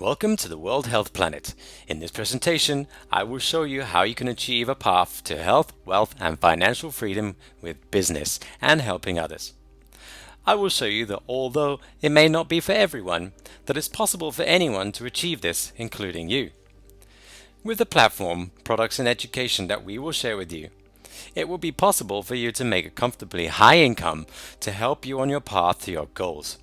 Welcome to the World Health Planet. In this presentation, I will show you how you can achieve a path to health, wealth, and financial freedom with business and helping others. I will show you that although it may not be for everyone, that it's possible for anyone to achieve this, including you. With the platform, products, and education that we will share with you, it will be possible for you to make a comfortably high income to help you on your path to your goals.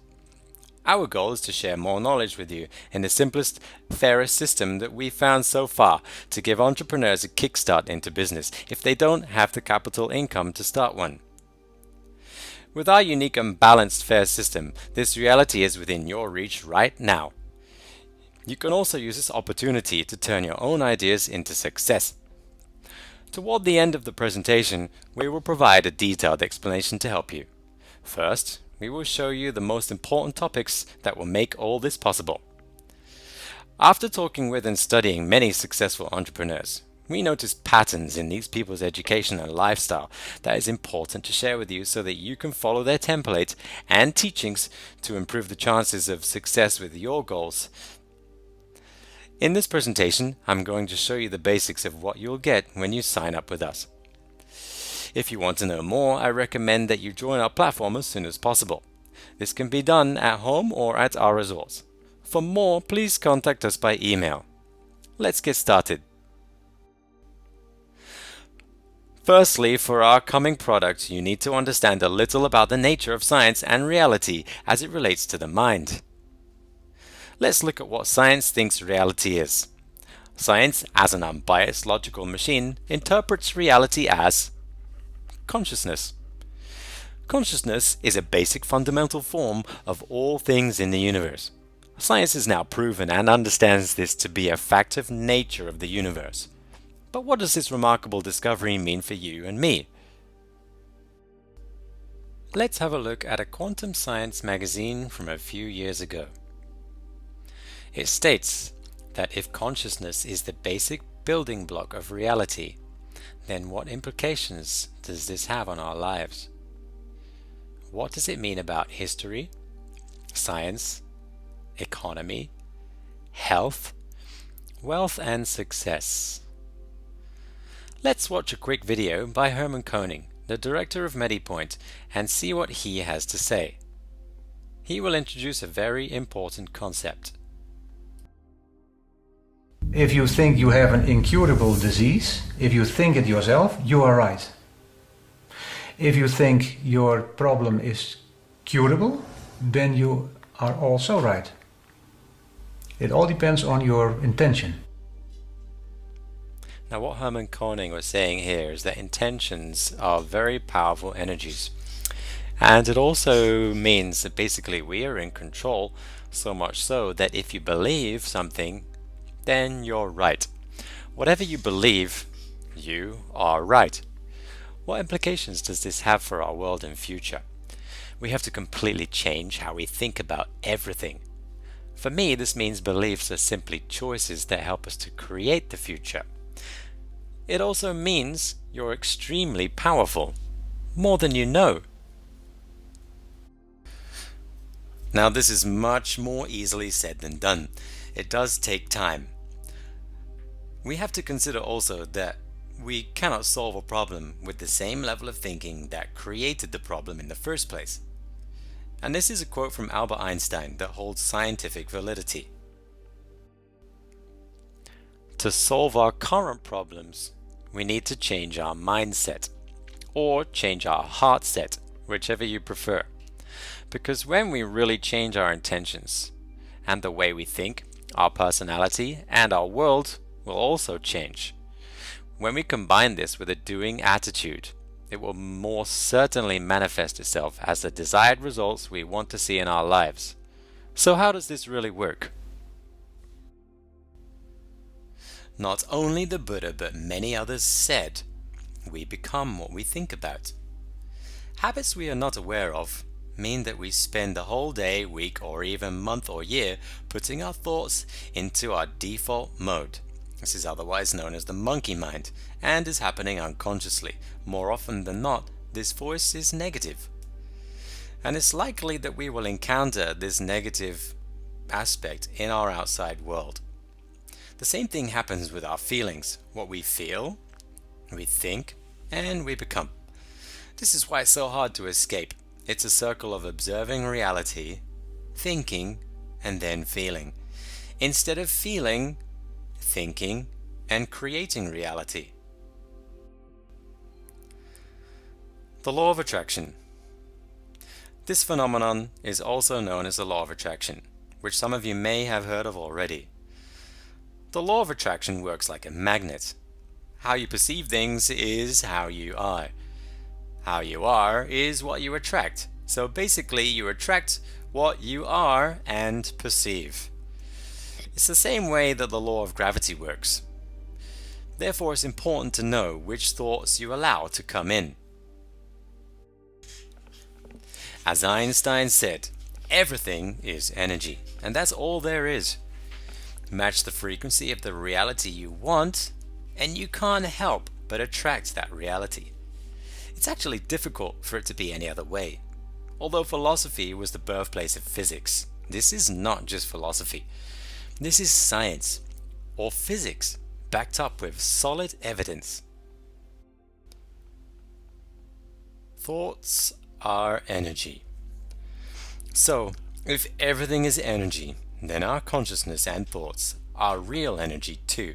Our goal is to share more knowledge with you in the simplest, fairest system that we've found so far to give entrepreneurs a kickstart into business if they don't have the capital income to start one. With our unique and balanced fair system, this reality is within your reach right now. You can also use this opportunity to turn your own ideas into success. Toward the end of the presentation, we will provide a detailed explanation to help you. First, we will show you the most important topics that will make all this possible. After talking with and studying many successful entrepreneurs, we noticed patterns in these people's education and lifestyle that is important to share with you so that you can follow their template and teachings to improve the chances of success with your goals. In this presentation, I'm going to show you the basics of what you'll get when you sign up with us. If you want to know more, I recommend that you join our platform as soon as possible. This can be done at home or at our resorts. For more, please contact us by email. Let's get started. Firstly, for our coming product, you need to understand a little about the nature of science and reality as it relates to the mind. Let's look at what science thinks reality is. Science, as an unbiased logical machine, interprets reality as consciousness. Consciousness is a basic fundamental form of all things in the universe. Science has now proven and understands this to be a fact of nature of the universe. But what does this remarkable discovery mean for you and me? Let's have a look at a quantum science magazine from a few years ago. It states that if consciousness is the basic building block of reality, then what implications does this have on our lives? What does it mean about history, science, economy, health, wealth, and success? Let's watch a quick video by Herman Koning, the director of MediPoint, and see what he has to say. He will introduce a very important concept. If you think you have an incurable disease, if you think it yourself, you are right. If you think your problem is curable, then you are also right. It all depends on your intention. Now, what Herman Koning was saying here is that intentions are very powerful energies. And it also means that basically we are in control, so much so that if you believe something, then you're right. Whatever you believe, you are right. What implications does this have for our world and future? We have to completely change how we think about everything. For me, this means beliefs are simply choices that help us to create the future. It also means you're extremely powerful, more than you know. Now, this is much more easily said than done. It does take time. We have to consider also that we cannot solve a problem with the same level of thinking that created the problem in the first place. And this is a quote from Albert Einstein that holds scientific validity. To solve our current problems, we need to change our mindset, or change our heart set, whichever you prefer. Because when we really change our intentions and the way we think, our personality and our world will also change. When we combine this with a doing attitude, it will more certainly manifest itself as the desired results we want to see in our lives. So how does this really work? Not only the Buddha, but many others said, we become what we think about. Habits we are not aware of mean that we spend the whole day, week, or even month or year putting our thoughts into our default mode. This is otherwise known as the monkey mind and is happening unconsciously. More often than not, this voice is negative. And it's likely that we will encounter this negative aspect in our outside world. The same thing happens with our feelings. What we feel, we think, and we become. This is why it's so hard to escape. It's a circle of observing reality, thinking, and then feeling, instead of feeling, thinking, and creating reality. The law of attraction. This phenomenon is also known as the law of attraction, which some of you may have heard of already. The law of attraction works like a magnet. How you perceive things is how you are. How you are is what you attract. So basically, you attract what you are and perceive. It's the same way that the law of gravity works. Therefore, it's important to know which thoughts you allow to come in. As Einstein said, everything is energy, and that's all there is. Match the frequency of the reality you want, and you can't help but attract that reality. It's actually difficult for it to be any other way. Although philosophy was the birthplace of physics, this is not just philosophy. This is science, or physics, backed up with solid evidence. Thoughts are energy. So, if everything is energy, then our consciousness and thoughts are real energy too.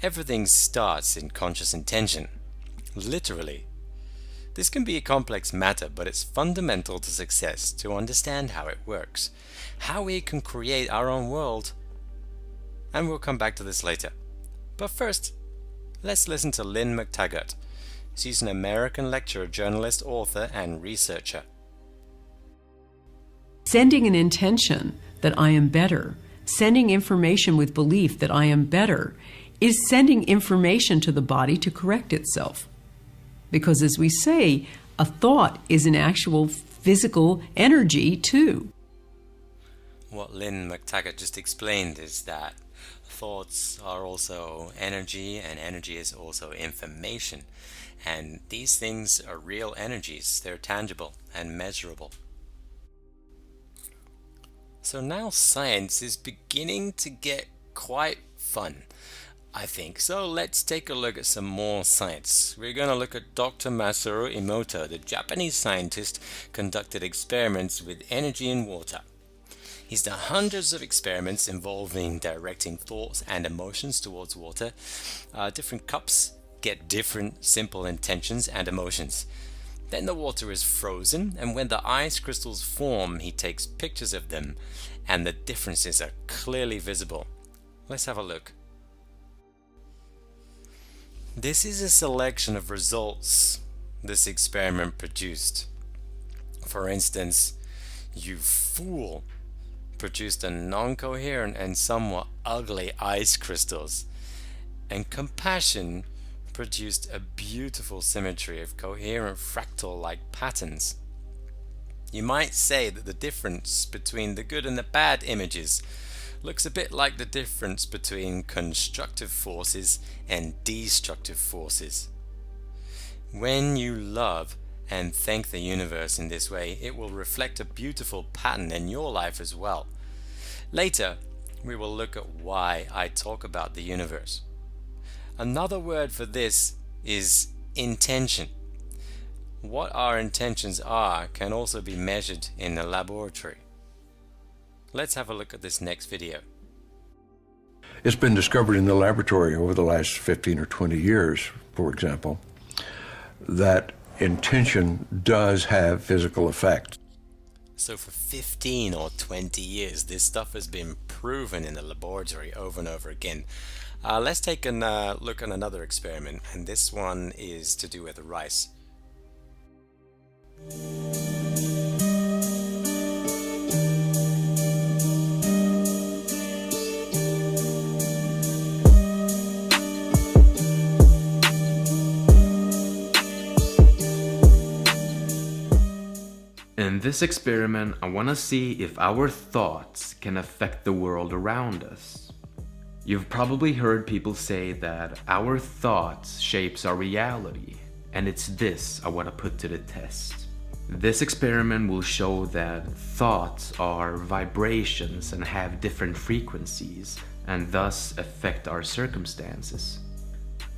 Everything starts in conscious intention, literally. This can be a complex matter, but it's fundamental to success to understand how it works, how we can create our own world, and we'll come back to this later. But first, let's listen to Lynn McTaggart. She's an American lecturer, journalist, author, and researcher. Sending an intention that I am better, sending information with belief that I am better, is sending information to the body to correct itself. Because as we say, a thought is an actual physical energy too. What Lynn McTaggart just explained is that thoughts are also energy, and energy is also information. And these things are real energies. They're tangible and measurable. So now science is beginning to get quite fun, I think. So let's take a look at some more science. We're going to look at Dr. Masaru Emoto. The Japanese scientist conducted experiments with energy in water. He's done hundreds of experiments involving directing thoughts and emotions towards water. Different cups get different simple intentions and emotions. Then the water is frozen, and when the ice crystals form, he takes pictures of them, and the differences are clearly visible. Let's have a look. This is a selection of results this experiment produced. For instance, you fool produced a non-coherent and somewhat ugly ice crystals, and compassion produced a beautiful symmetry of coherent fractal-like patterns. You might say that the difference between the good and the bad images looks a bit like the difference between constructive forces and destructive forces. When you love and thank the universe in this way, it will reflect a beautiful pattern in your life as well. Later, we will look at why I talk about the universe. Another word for this is intention. What our intentions are can also be measured in the laboratory. Let's have a look at this next video. It's been discovered in the laboratory over the last 15 or 20 years, for example, that intention does have physical effects. So for 15 or 20 years, this stuff has been proven in the laboratory over and over again. Let's take a look at another experiment, and this one is to do with rice. In this experiment, I want to see if our thoughts can affect the world around us. You've probably heard people say that our thoughts shapes our reality, and it's this I want to put to the test. This experiment will show that thoughts are vibrations and have different frequencies, and thus affect our circumstances.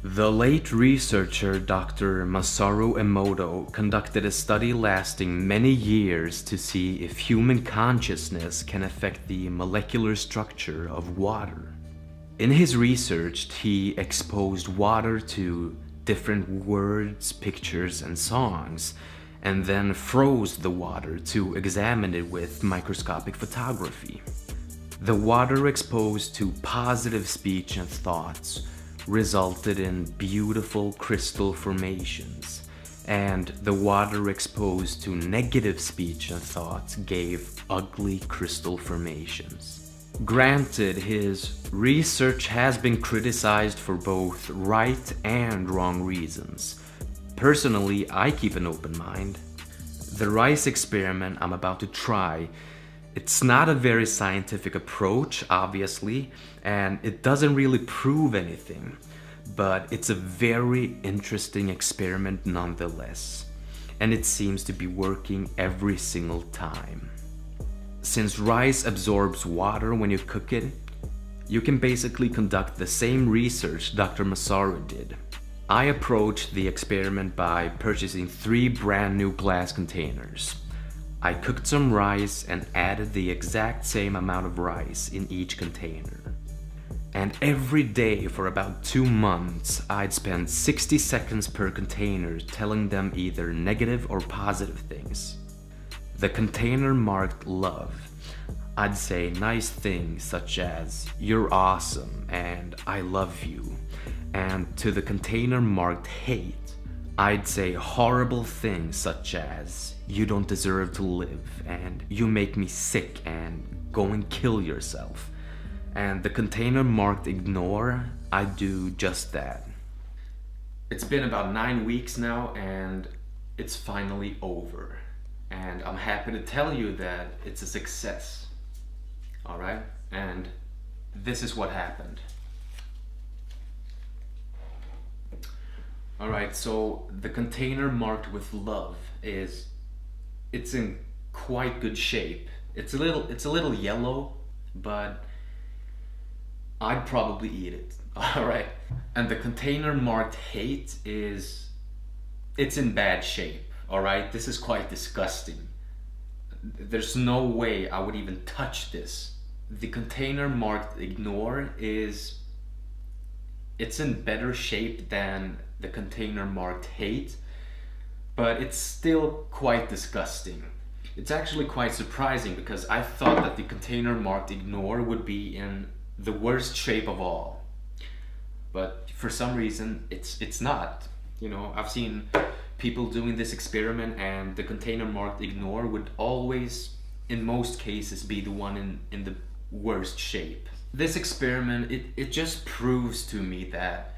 The late researcher Dr. Masaru Emoto conducted a study lasting many years to see if human consciousness can affect the molecular structure of water. In his research, he exposed water to different words, pictures, and songs, and then froze the water to examine it with microscopic photography. The water exposed to positive speech and thoughts resulted in beautiful crystal formations, and the water exposed to negative speech and thoughts gave ugly crystal formations. Granted, his research has been criticized for both right and wrong reasons. Personally, I keep an open mind. The rice experiment I'm about to try, it's not a very scientific approach, obviously, and it doesn't really prove anything, but it's a very interesting experiment nonetheless, and it seems to be working every single time. Since rice absorbs water when you cook it, you can basically conduct the same research Dr. Masaru did. I approached the experiment by purchasing 3 brand new glass containers. I cooked some rice and added the exact same amount of rice in each container. And every day for about 2 months, I'd spend 60 seconds per container telling them either negative or positive things. The container marked love. I'd say nice things such as, "You're awesome" and "I love you." And to the container marked hate, I'd say horrible things such as, "You don't deserve to live" and "You make me sick" and "Go and kill yourself." And the container marked ignore, I'd do just that. It's been about 9 weeks now, and it's finally over. And I'm happy to tell you that it's a success. Alright? And this is what happened. Alright, so the container marked with love it's in quite good shape. It's a little yellow, but I'd probably eat it. Alright. And the container marked hate it's in bad shape. Alright, this is quite disgusting. There's no way I would even touch this. The container marked ignore it's in better shape than the container marked hate, but it's still quite disgusting. It's actually quite surprising because I thought that the container marked ignore would be in the worst shape of all. But for some reason, it's not. You know, I've seen people doing this experiment, and the container marked ignore would always, in most cases, be the one in the worst shape. This experiment, it just proves to me that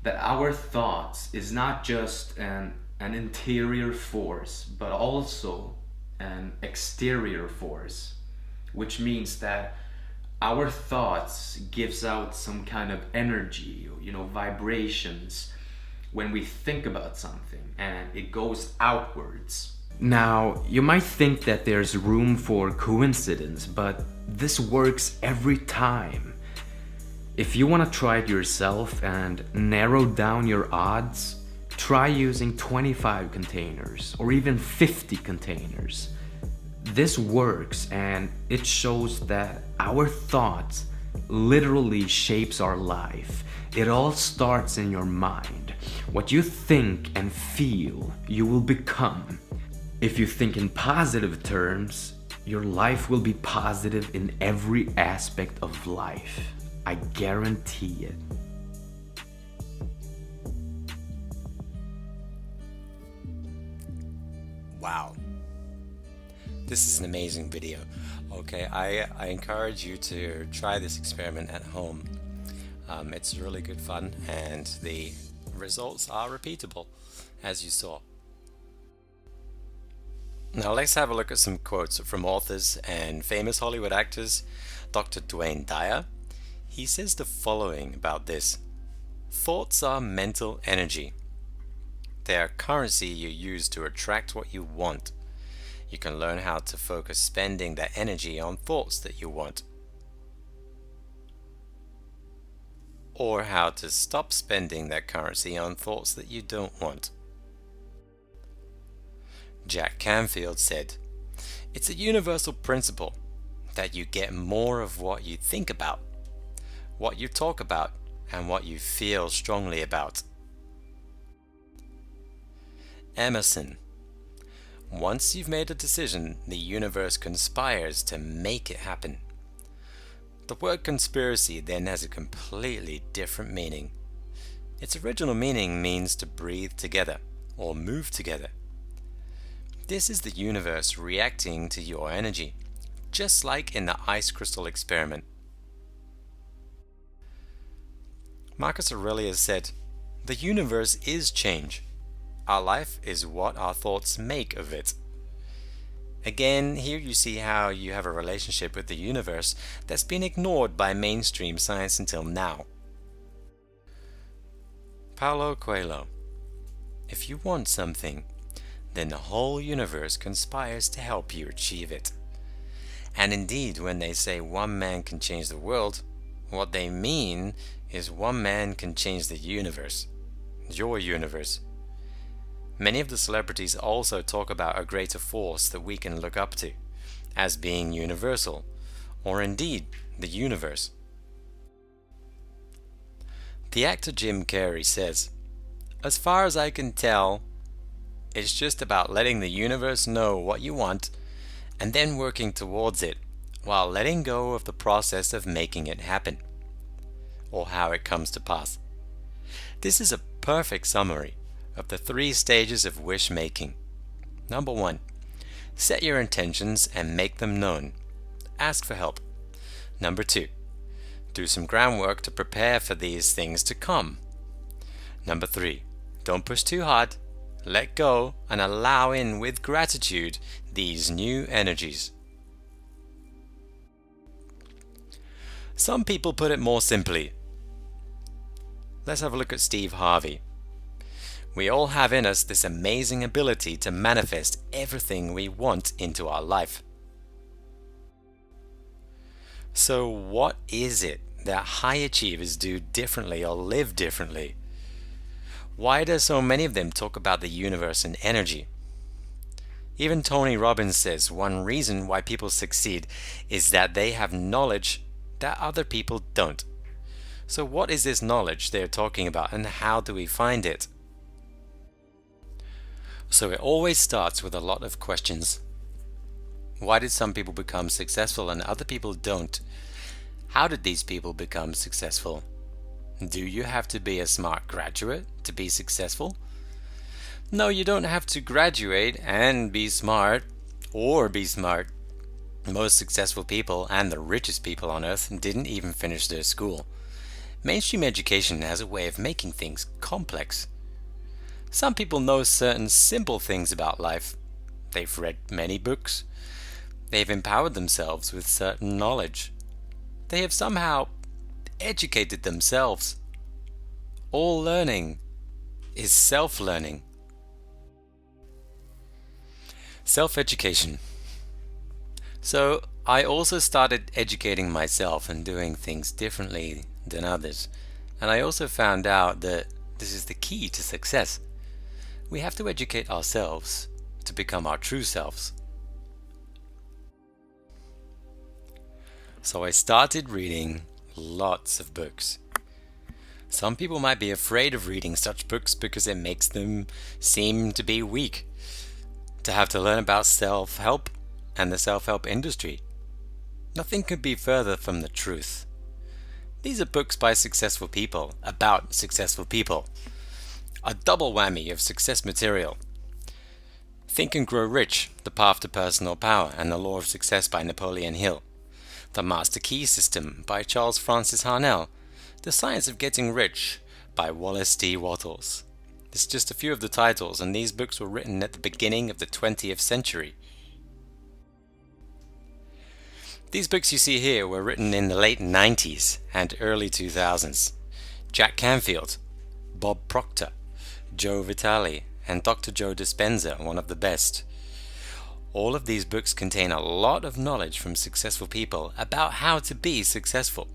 our thoughts is not just an interior force, but also an exterior force, which means that our thoughts gives out some kind of energy, you know, vibrations when we think about something, and it goes outwards. Now, you might think that there's room for coincidence, but this works every time. If you want to try it yourself and narrow down your odds, try using 25 containers or even 50 containers. This works, and it shows that our thoughts literally shapes our life. It all starts in your mind. What you think and feel, you will become. If you think in positive terms, your life will be positive in every aspect of life. I guarantee it. Wow. This is an amazing video. Okay, I encourage you to try this experiment at home. It's really good fun, and the results are repeatable, as you saw. Now let's have a look at some quotes from authors and famous Hollywood actors. Dr. Dwayne Dyer, he says the following about this: thoughts are mental energy. They are currency you use to attract what you want. You can learn how to focus spending that energy on thoughts that you want, or how to stop spending that currency on thoughts that you don't want. Jack Canfield said, "It's a universal principle that you get more of what you think about, what you talk about, and what you feel strongly about." Emerson: "Once you've made a decision, the universe conspires to make it happen." The word conspiracy then has a completely different meaning. Its original meaning means to breathe together or move together. This is the universe reacting to your energy, just like in the ice crystal experiment. Marcus Aurelius said, "The universe is change. Our life is what our thoughts make of it." Again, here you see how you have a relationship with the universe that's been ignored by mainstream science until now. Paulo Coelho: "If you want something, then the whole universe conspires to help you achieve it." And indeed, when they say one man can change the world, what they mean is one man can change the universe, your universe. Many of the celebrities also talk about a greater force that we can look up to, as being universal, or indeed the universe. The actor Jim Carrey says, "As far as I can tell, it's just about letting the universe know what you want and then working towards it while letting go of the process of making it happen, or how it comes to pass." This is a perfect summary of the 3 stages of wish making. Number 1, set your intentions and make them known. Ask for help. Number 2, do some groundwork to prepare for these things to come. Number 3, don't push too hard. Let go and allow in with gratitude these new energies. Some people put it more simply. Let's have a look at Steve Harvey. We all have in us this amazing ability to manifest everything we want into our life. So what is it that high achievers do differently or live differently? Why do so many of them talk about the universe and energy? Even Tony Robbins says one reason why people succeed is that they have knowledge that other people don't. So what is this knowledge they're talking about, and how do we find it? So it always starts with a lot of questions. Why did some people become successful and other people don't? How did these people become successful? Do you have to be a smart graduate to be successful? No, you don't have to graduate and be smart, or be smart. Most successful people and the richest people on earth didn't even finish their school. Mainstream education has a way of making things complex. Some people know certain simple things about life. They've read many books. They've empowered themselves with certain knowledge. They have somehow educated themselves. All learning is self-learning. Self-education. So I also started educating myself and doing things differently than others. And I also found out that this is the key to success. We have to educate ourselves to become our true selves. So I started reading lots of books. Some people might be afraid of reading such books because it makes them seem to be weak, to have to learn about self-help and the self-help industry. Nothing could be further from the truth. These are books by successful people, about successful people. A double whammy of success material. Think and Grow Rich, The Path to Personal Power and the Law of Success by Napoleon Hill. The Master Key System by Charles Francis Harnell. The Science of Getting Rich by Wallace D. Wattles. This is just a few of the titles, and these books were written at the beginning of the 20th century. These books you see here were written in the late 90s and early 2000s. Jack Canfield, Bob Proctor, Joe Vitale, and Dr. Joe Dispenza, one of the best. All of these books contain a lot of knowledge from successful people about how to be successful.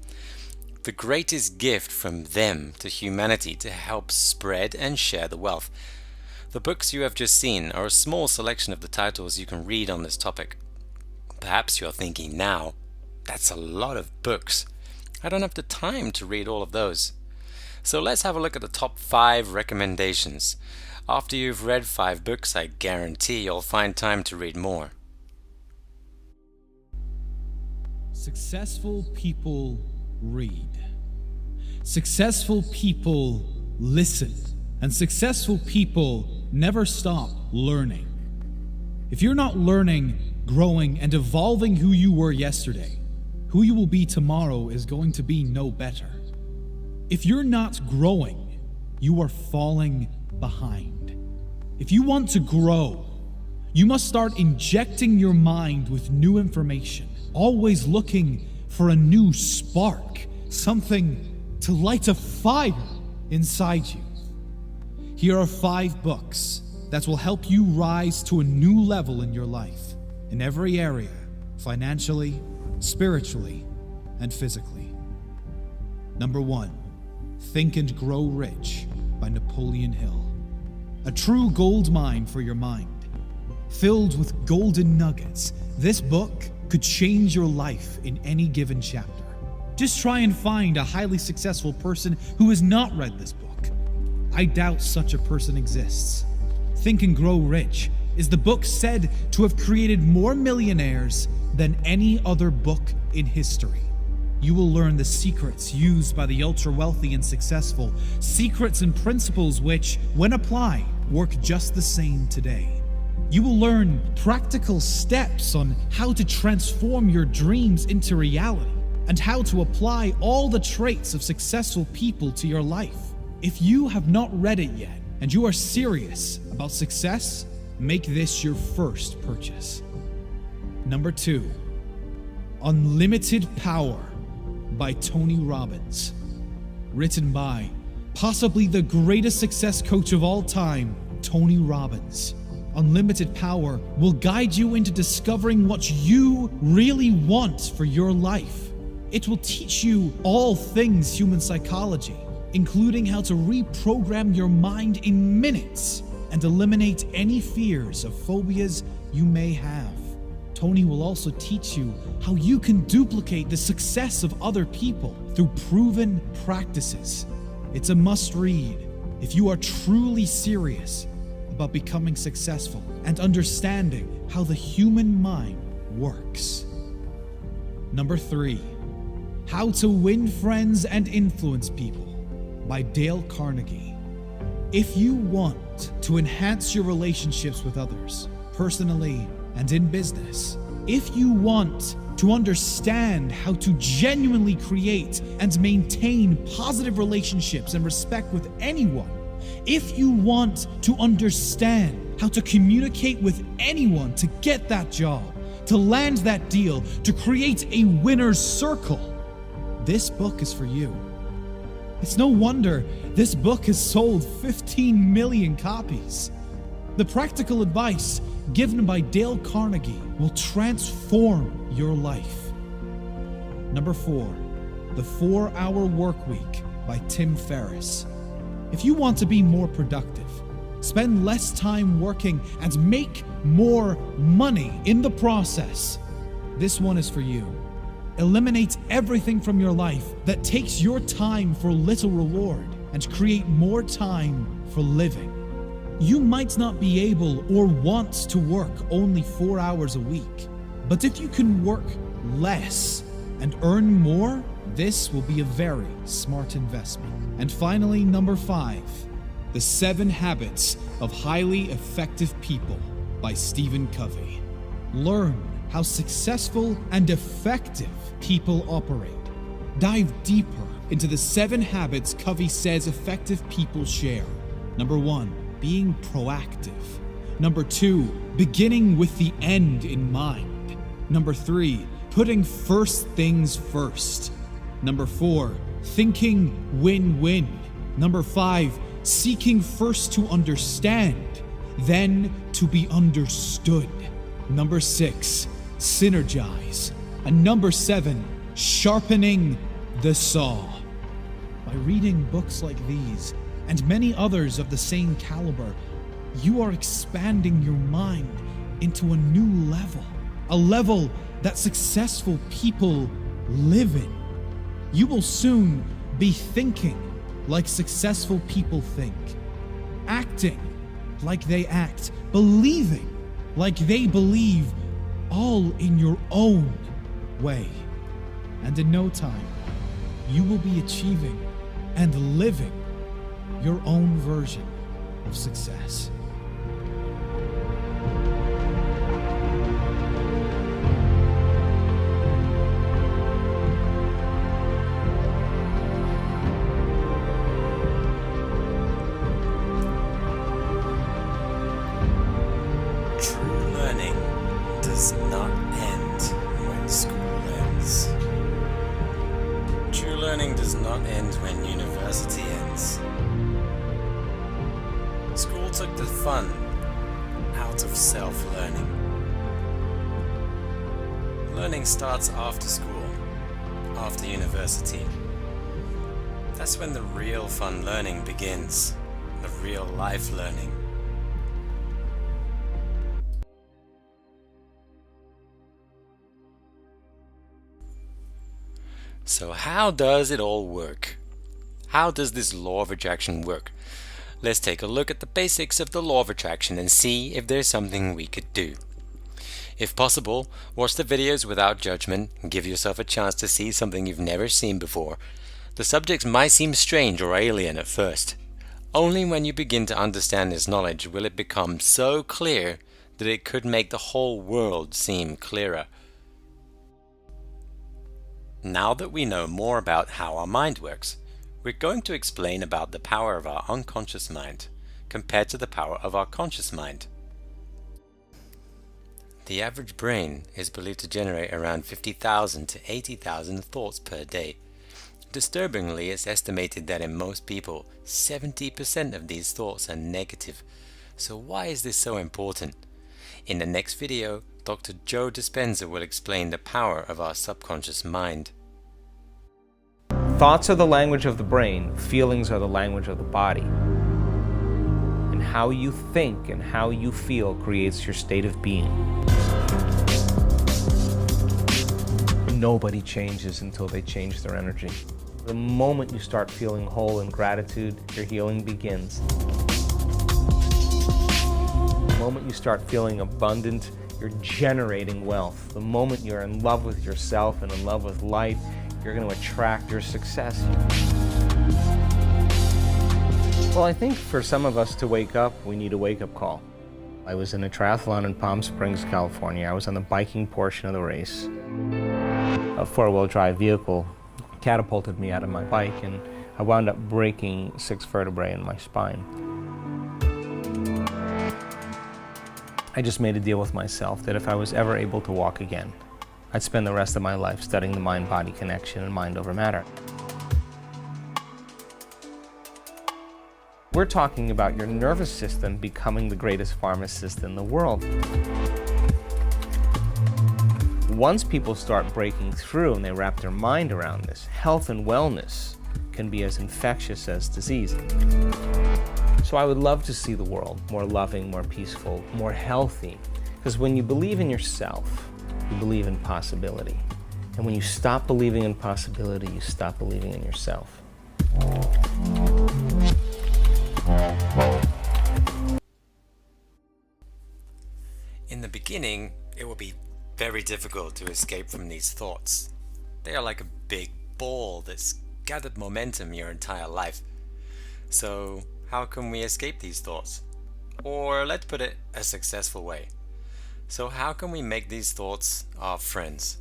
The greatest gift from them to humanity to help spread and share the wealth. The books you have just seen are a small selection of the titles you can read on this topic. Perhaps you're thinking now, that's a lot of books. I don't have the time to read all of those. So let's have a look at the top 5 recommendations. After you've read 5 books, I guarantee you'll find time to read more. Successful people read. Successful people listen. And successful people never stop learning. If you're not learning, growing, and evolving who you were yesterday, who you will be tomorrow is going to be no better. If you're not growing, you are falling behind. If you want to grow, you must start injecting your mind with new information, always looking for a new spark, something to light a fire inside you. Here are 5 books that will help you rise to a new level in your life, in every area, financially, spiritually, and physically. Number 1, Think and Grow Rich by Napoleon Hill. A true gold mine for your mind. Filled with golden nuggets, this book could change your life in any given chapter. Just try and find a highly successful person who has not read this book. I doubt such a person exists. Think and Grow Rich is the book said to have created more millionaires than any other book in history. You will learn the secrets used by the ultra-wealthy and successful, secrets and principles which, when applied, work just the same today. You will learn practical steps on how to transform your dreams into reality and how to apply all the traits of successful people to your life. If you have not read it yet and you are serious about success, make this your first purchase. Number 2, Unlimited Power by Tony Robbins. Written by possibly the greatest success coach of all time, Tony Robbins. Unlimited Power will guide you into discovering what you really want for your life. It will teach you all things human psychology, including how to reprogram your mind in minutes and eliminate any fears or phobias you may have. Tony will also teach you how you can duplicate the success of other people through proven practices. It's a must-read if you are truly serious about becoming successful and understanding how the human mind works. Number 3, How to Win Friends and Influence People by Dale Carnegie. If you want to enhance your relationships with others, personally and in business, if you want to understand how to genuinely create and maintain positive relationships and respect with anyone, if you want to understand how to communicate with anyone to get that job, to land that deal, to create a winner's circle, this book is for you. It's no wonder this book has sold 15 million copies. The practical advice given by Dale Carnegie will transform your life. Number 4, The 4-Hour Workweek by Tim Ferriss. If you want to be more productive, spend less time working, and make more money in the process, this one is for you. Eliminate everything from your life that takes your time for little reward and create more time for living. You might not be able or want to work only 4 hours a week, but if you can work less and earn more, this will be a very smart investment. And finally, number 5, The 7 Habits of Highly Effective People by Stephen Covey. Learn how successful and effective people operate. Dive deeper into the 7 habits Covey says effective people share. Number 1, being proactive. Number 2, beginning with the end in mind. Number 3, putting first things first. Number 4, thinking win-win. Number 5, seeking first to understand, then to be understood. Number 6, synergize. And number 7, sharpening the saw. By reading books like these, and many others of the same caliber, you are expanding your mind into a new level. A level that successful people live in. You will soon be thinking like successful people think, acting like they act, believing like they believe, all in your own way. And in no time, you will be achieving and living your own version of success. True learning does not end when school ends. True learning does not end when university ends. School took the fun out of self-learning. Learning starts after school, after university. That's when the real fun learning begins, the real life learning. So how does it all work? How does this law of attraction work? Let's take a look at the basics of the law of attraction and see if there's something we could do. If possible, watch the videos without judgment and give yourself a chance to see something you've never seen before. The subjects might seem strange or alien at first. Only when you begin to understand this knowledge will it become so clear that it could make the whole world seem clearer. Now that we know more about how our mind works, we're going to explain about the power of our unconscious mind compared to the power of our conscious mind. The average brain is believed to generate around 50,000 to 80,000 thoughts per day. Disturbingly, it's estimated that in most people, 70% of these thoughts are negative. So why is this so important? In the next video, Dr. Joe Dispenza will explain the power of our subconscious mind. Thoughts are the language of the brain, feelings are the language of the body. And how you think and how you feel creates your state of being. Nobody changes until they change their energy. The moment you start feeling whole in gratitude, your healing begins. The moment you start feeling abundant, you're generating wealth. The moment you're in love with yourself and in love with life, you're going to attract your success. Well, I think for some of us to wake up, we need a wake-up call. I was in a triathlon in Palm Springs, California. I was on the biking portion of the race. A four-wheel drive vehicle catapulted me out of my bike, and I wound up breaking 6 vertebrae in my spine. I just made a deal with myself that if I was ever able to walk again, I'd spend the rest of my life studying the mind-body connection and mind over matter. We're talking about your nervous system becoming the greatest pharmacist in the world. Once people start breaking through and they wrap their mind around this, health and wellness can be as infectious as disease. So I would love to see the world more loving, more peaceful, more healthy. Because when you believe in yourself, you believe in possibility. And when you stop believing in possibility, you stop believing in yourself. In the beginning, it will be very difficult to escape from these thoughts. They are like a big ball that's gathered momentum your entire life. So, how can we escape these thoughts? Or let's put it a successful way. So how can we make these thoughts our friends?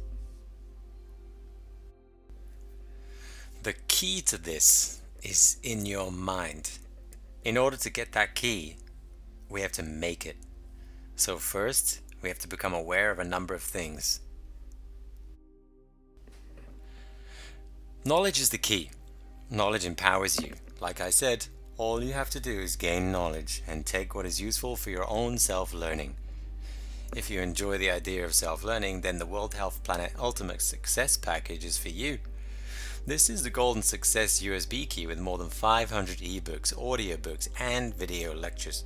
The key to this is in your mind. In order to get that key, we have to make it. So first, we have to become aware of a number of things. Knowledge is the key. Knowledge empowers you. Like I said, all you have to do is gain knowledge and take what is useful for your own self-learning. If you enjoy the idea of self-learning, then the World Health Planet Ultimate Success Package is for you. This is the Golden Success USB key with more than 500 ebooks, audiobooks, and video lectures.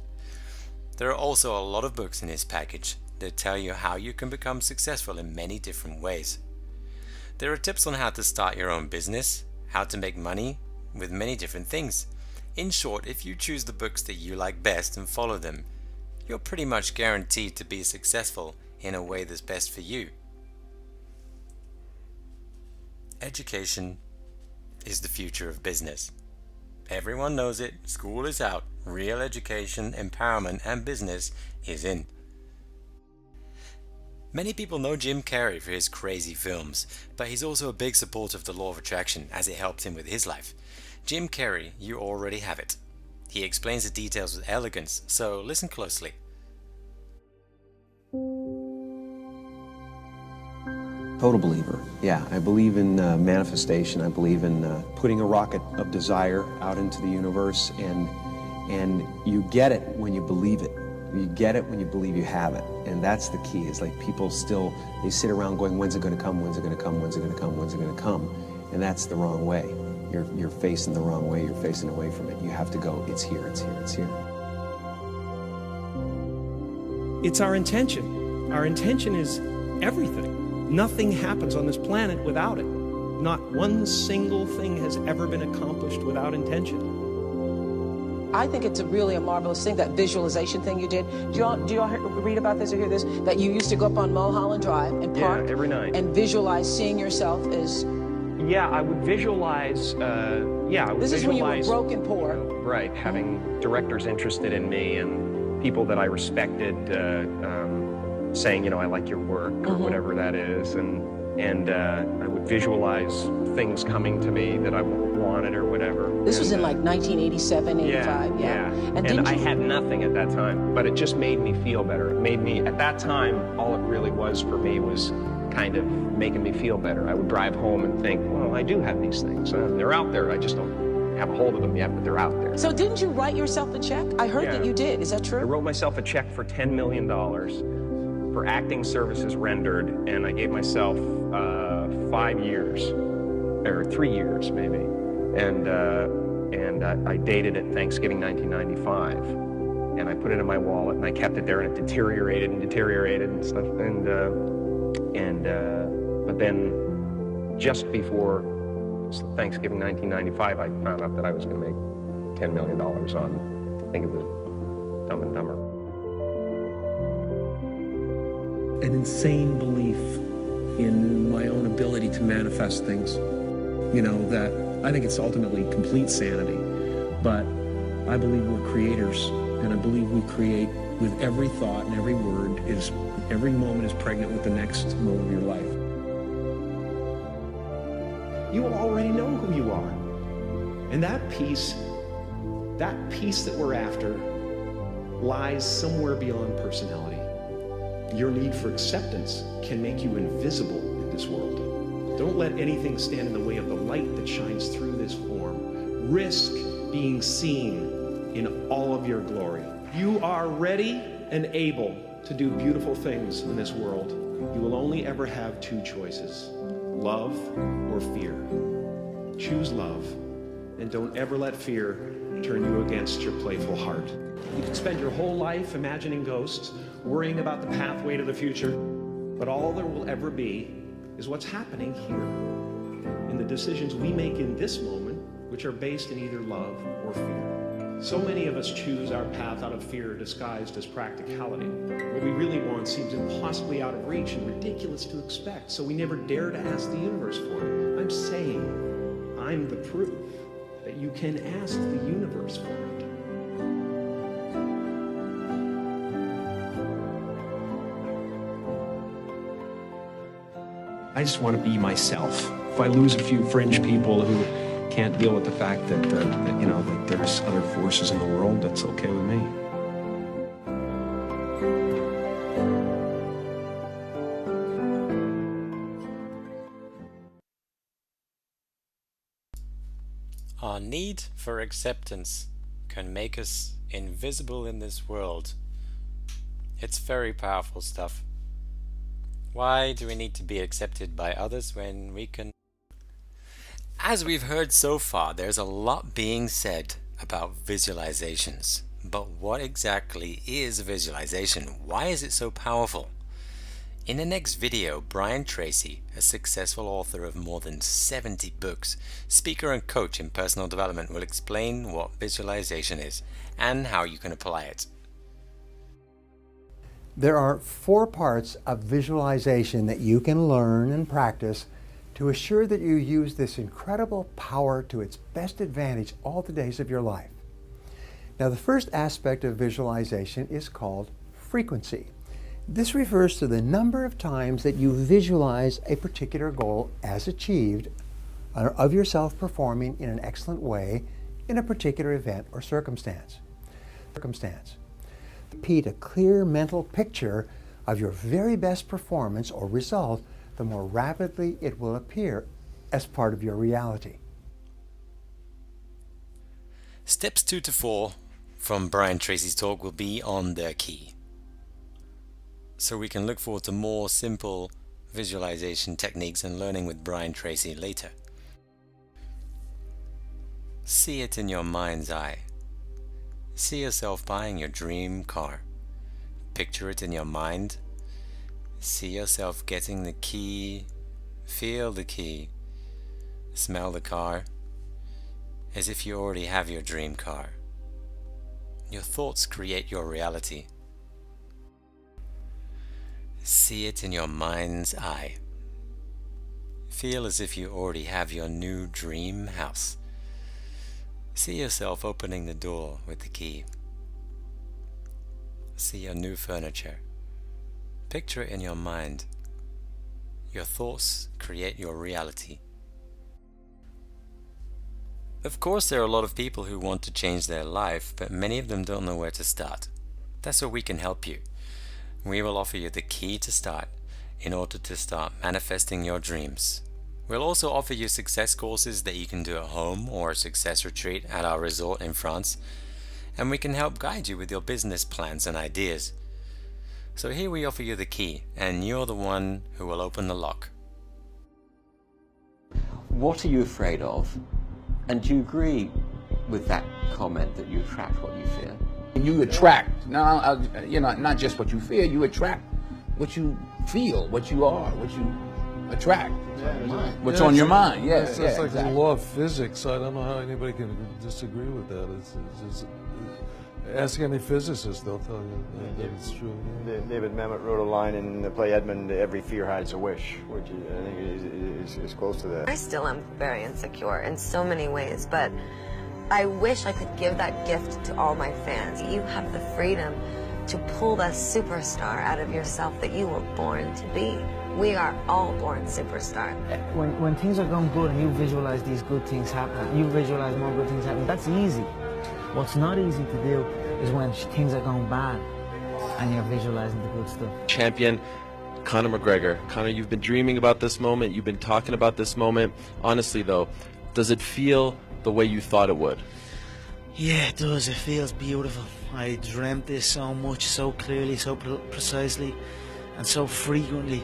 There are also a lot of books in this package that tell you how you can become successful in many different ways. There are tips on how to start your own business, how to make money with many different things. In short, if you choose the books that you like best and follow them, you're pretty much guaranteed to be successful in a way that's best for you. Education is the future of business. Everyone knows it. School is out. Real education, empowerment, and business is in. Many people know Jim Carrey for his crazy films, but he's also a big supporter of the law of attraction as it helped him with his life. Jim Carrey, you already have it. He explains the details with elegance, so listen closely. Total believer. Yeah, I believe in manifestation. I believe in putting a rocket of desire out into the universe, and you get it when you believe it. You get it when you believe you have it, and that's the key. Is like people still, they sit around going, when's it going to come, when's it going to come, when's it going to come, when's it going to come, and that's the wrong way. You're facing the wrong way, you're facing away from it. You have to go, it's here, it's here, it's here. It's our intention. Our intention is everything. Nothing happens on this planet without it. Not one single thing has ever been accomplished without intention. I think it's really a marvelous thing, that visualization thing you did. Do you all read about this or hear this? That you used to go up on Mulholland Drive and park every night and visualize seeing yourself as... Yeah, I would visualize, This is when you were broke and poor. Right, having directors interested in me and people that I respected saying, I like your work or whatever that is. And I would visualize things coming to me that I wanted or whatever. This was in like 1987, 85, yeah. And I had nothing at that time, but it just made me feel better. It made me, at that time, all it really was for me was kind of making me feel better. I would drive home and think, well, I do have these things. They're out there. I just don't have a hold of them yet, but they're out there. So didn't you write yourself a check? I heard that you did. Is that true? I wrote myself a check for $10 million for acting services rendered, and I gave myself 5 years, or 3 years maybe, and I dated it Thanksgiving 1995, and I put it in my wallet, and I kept it there, and it deteriorated and stuff, but then just before Thanksgiving 1995, I found out that I was going to make $10 million on, I think it was Dumb and Dumber. An insane belief in my own ability to manifest things. That I think it's ultimately complete sanity, but I believe we're creators, and I believe we create with every thought and every word. Every moment is pregnant with the next moment of your life. You already know who you are. And that peace that we're after lies somewhere beyond personality. Your need for acceptance can make you invisible in this world. Don't let anything stand in the way of the light that shines through this form. Risk being seen in all of your glory. You are ready and able to do beautiful things in this world. You will only ever have two choices, love or fear. Choose love, and don't ever let fear turn you against your playful heart. You can spend your whole life imagining ghosts, worrying about the pathway to the future, but all there will ever be is what's happening here, in the decisions we make in this moment, which are based in either love or fear. So many of us choose our path out of fear disguised as practicality. What we really want seems impossibly out of reach and ridiculous to expect, so we never dare to ask the universe for it. I'm saying I'm the proof that you can ask the universe for it. I just want to be myself. If I lose a few fringe people who can't deal with the fact that there's other forces in the world, that's okay with me. Our need for acceptance can make us invisible in this world. It's very powerful stuff. Why do we need to be accepted by others when we can? As we've heard so far, there's a lot being said about visualizations. But what exactly is visualization? Why is it so powerful? In the next video, Brian Tracy, a successful author of more than 70 books, speaker and coach in personal development, will explain what visualization is and how you can apply it. There are 4 parts of visualization that you can learn and practice to assure that you use this incredible power to its best advantage all the days of your life. Now, the first aspect of visualization is called frequency. This refers to the number of times that you visualize a particular goal as achieved of yourself performing in an excellent way in a particular event or circumstance. Repeat a clear mental picture of your very best performance or result, the more rapidly it will appear as part of your reality. Steps 2 to 4 from Brian Tracy's talk will be on the key. So we can look forward to more simple visualization techniques and learning with Brian Tracy later. See it in your mind's eye. See yourself buying your dream car. Picture it in your mind. See yourself getting the key. Feel the key. Smell the car. As if you already have your dream car. Your thoughts create your reality. See it in your mind's eye. Feel as if you already have your new dream house. See yourself opening the door with the key. See your new furniture. Picture it in your mind. Your thoughts create your reality. Of course, there are a lot of people who want to change their life, but many of them don't know where to start. That's where we can help you. We will offer you the key to start in order to start manifesting your dreams. We'll also offer you success courses that you can do at home or a success retreat at our resort in France, and we can help guide you with your business plans and ideas. So here we offer you the key, and you're the one who will open the lock. What are you afraid of? And do you agree with that comment that you attract what you fear? You attract, not just what you fear, you attract what you feel, what you are, what you attract. What's on your mind, It's like the law of physics. I don't know how anybody can disagree with that. It's ask any physicist, they'll tell you that it's true. David Mamet wrote a line in the play Edmund, "Every fear hides a wish," which I think is close to that. I still am very insecure in so many ways, but I wish I could give that gift to all my fans. You have the freedom to pull that superstar out of yourself that you were born to be. We are all born superstars. When things are going good and you visualize these good things happening, you visualize more good things happening, that's easy. What's not easy to do is when things are going bad and you're visualizing the good stuff. Champion Conor McGregor. Conor, you've been dreaming about this moment, you've been talking about this moment. Honestly though, does it feel the way you thought it would? Yeah, it does. It feels beautiful. I dreamt this so much, so clearly, so precisely, and so frequently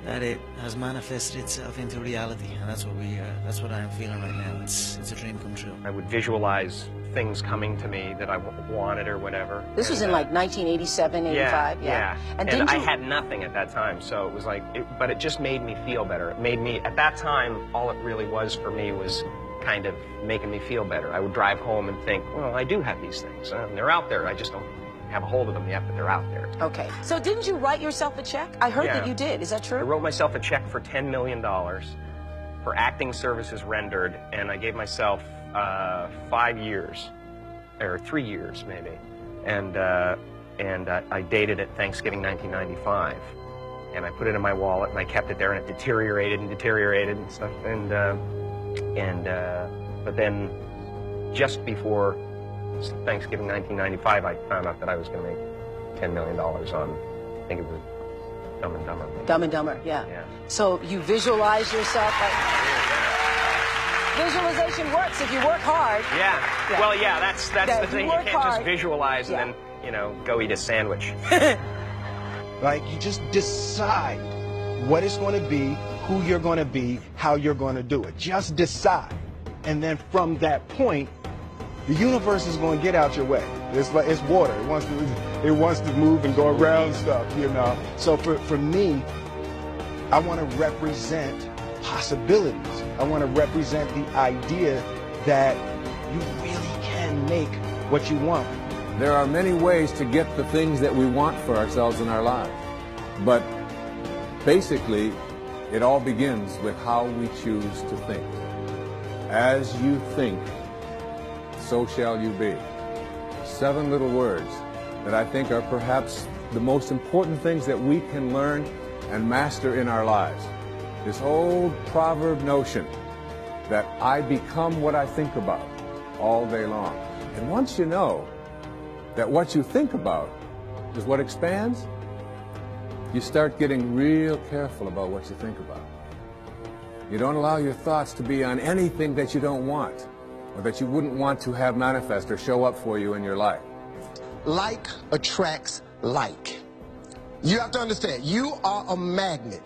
that it has manifested itself into reality, and that's what I am feeling right now. It's a dream come true. I would visualize things coming to me that I wanted or whatever. This was in like 1987, 85, yeah. And I had nothing at that time, so it was like, but it just made me feel better. It made me, at that time, all it really was for me was kind of making me feel better. I would drive home and think, well, I do have these things. They're out there. I just don't have a hold of them yet, but they're out there. Okay. So didn't you write yourself a check? I heard that you did. Is that true? I wrote myself a check for $10 million for acting services rendered, and I gave myself 5 years, or 3 years maybe, and I dated it Thanksgiving 1995, and I put it in my wallet and I kept it there, and it deteriorated and stuff, but then just before Thanksgiving 1995, I found out that I was going to make $10 million on, I think it was Dumb and Dumber. Dumb and Dumber, yeah. So you visualize yourself like... Visualization works if you work hard. Yeah. Well, yeah, that's the thing. You can't just visualize and then, go eat a sandwich. Like, you just decide what it's going to be, who you're going to be, how you're going to do it. Just decide. And then from that point, the universe is going to get out your way. It's like, it's water. It wants to move and go around stuff, you know. So for me, I want to represent possibilities. I want to represent the idea that you really can make what you want. There are many ways to get the things that we want for ourselves in our lives. But basically, it all begins with how we choose to think. As you think, so shall you be. 7 little words that I think are perhaps the most important things that we can learn and master in our lives. This old proverb notion that I become what I think about all day long. And once you know that what you think about is what expands, you start getting real careful about what you think about. You don't allow your thoughts to be on anything that you don't want or that you wouldn't want to have manifest or show up for you in your life. Like attracts like. You have to understand, you are a magnet.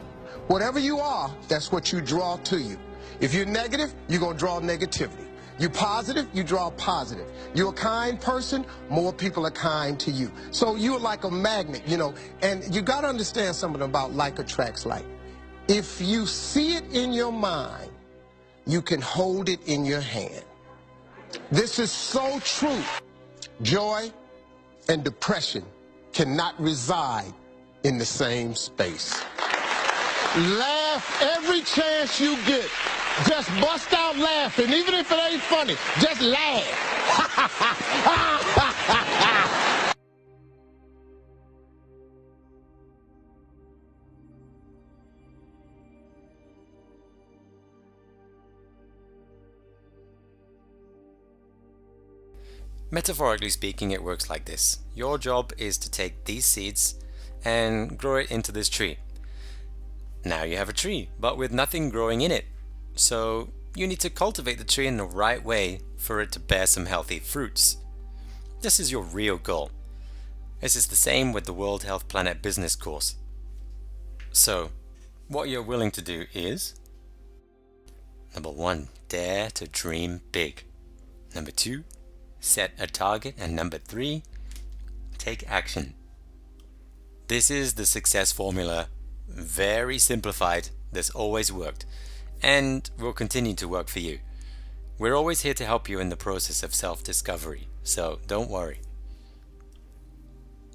Whatever you are, that's what you draw to you. If you're negative, you're going to draw negativity. You're positive, you draw positive. You're a kind person, more people are kind to you. So you're like a magnet, you know, and you got to understand something about like attracts like. If you see it in your mind, you can hold it in your hand. This is so true. Joy and depression cannot reside in the same space. Laugh every chance you get. Just bust out laughing, even if it ain't funny. Just laugh. Metaphorically speaking, it works like this. Your job is to take these seeds and grow it into this tree. Now you have a tree, but with nothing growing in it. So you need to cultivate the tree in the right way for it to bear some healthy fruits. This is your real goal. This is the same with the World Health Planet Business course. So, what you're willing to do is: number 1, dare to dream big. Number 2, set a target. And number 3, take action. This is the success formula, very simplified. This always worked and will continue to work for you. We're always here to help you in the process of self-discovery, so don't worry.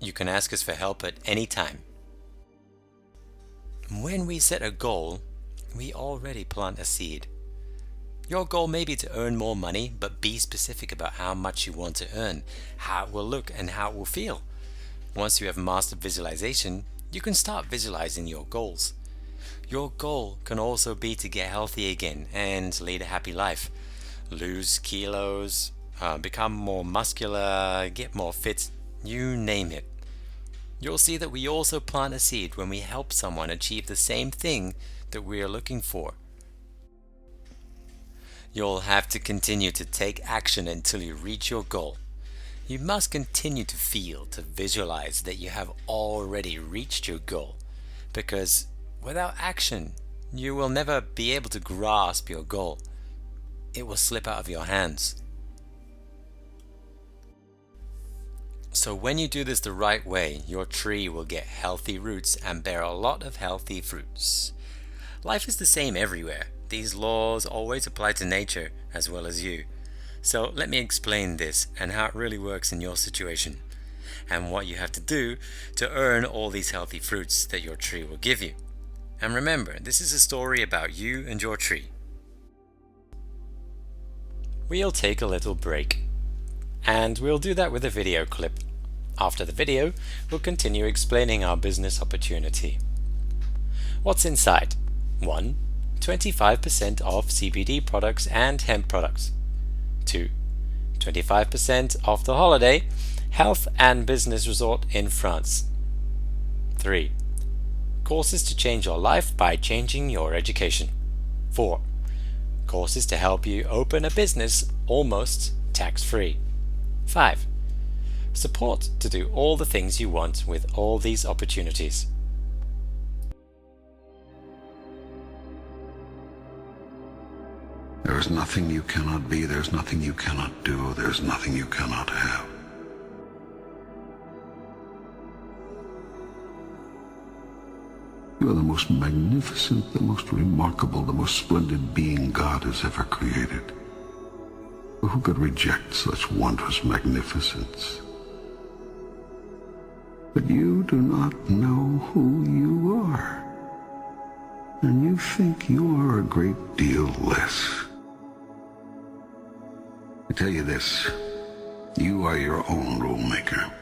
You can ask us for help at any time. When we set a goal, we already plant a seed. Your goal may be to earn more money, but be specific about how much you want to earn, how it will look, and how it will feel. Once you have mastered visualization, you can start visualizing your goals. Your goal can also be to get healthy again and lead a happy life. Lose kilos, become more muscular, get more fit, you name it. You'll see that we also plant a seed when we help someone achieve the same thing that we are looking for. You'll have to continue to take action until you reach your goal. You must continue to feel, to visualize that you have already reached your goal, because without action, you will never be able to grasp your goal. It will slip out of your hands. So when you do this the right way, your tree will get healthy roots and bear a lot of healthy fruits. Life is the same everywhere. These laws always apply to nature as well as you. So let me explain this and how it really works in your situation, and what you have to do to earn all these healthy fruits that your tree will give you. And remember, this is a story about you and your tree. We'll take a little break, and we'll do that with a video clip. After the video, we'll continue explaining our business opportunity. What's inside? 1. 25% off CBD products and hemp products. 2. 25% off the holiday, health and business resort in France. 3. Courses to change your life by changing your education. 4. Courses to help you open a business almost tax-free. 5. support to do all the things you want with all these opportunities. There is nothing you cannot be, there's nothing you cannot do, there's nothing you cannot have. You are the most magnificent, the most remarkable, the most splendid being God has ever created. Who could reject such wondrous magnificence? But you do not know who you are, and you think you are a great deal less. I tell you this, you are your own rule maker.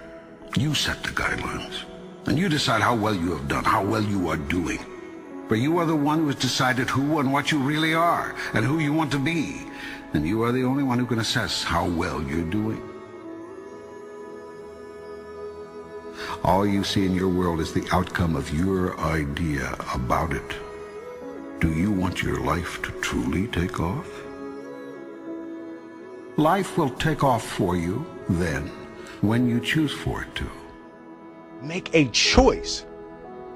You set the guidelines, and you decide how well you have done, how well you are doing. For you are the one who has decided who and what you really are, and who you want to be. And you are the only one who can assess how well you're doing. All you see in your world is the outcome of your idea about it. Do you want your life to truly take off? Life will take off for you then, when you choose for it to. Make a choice.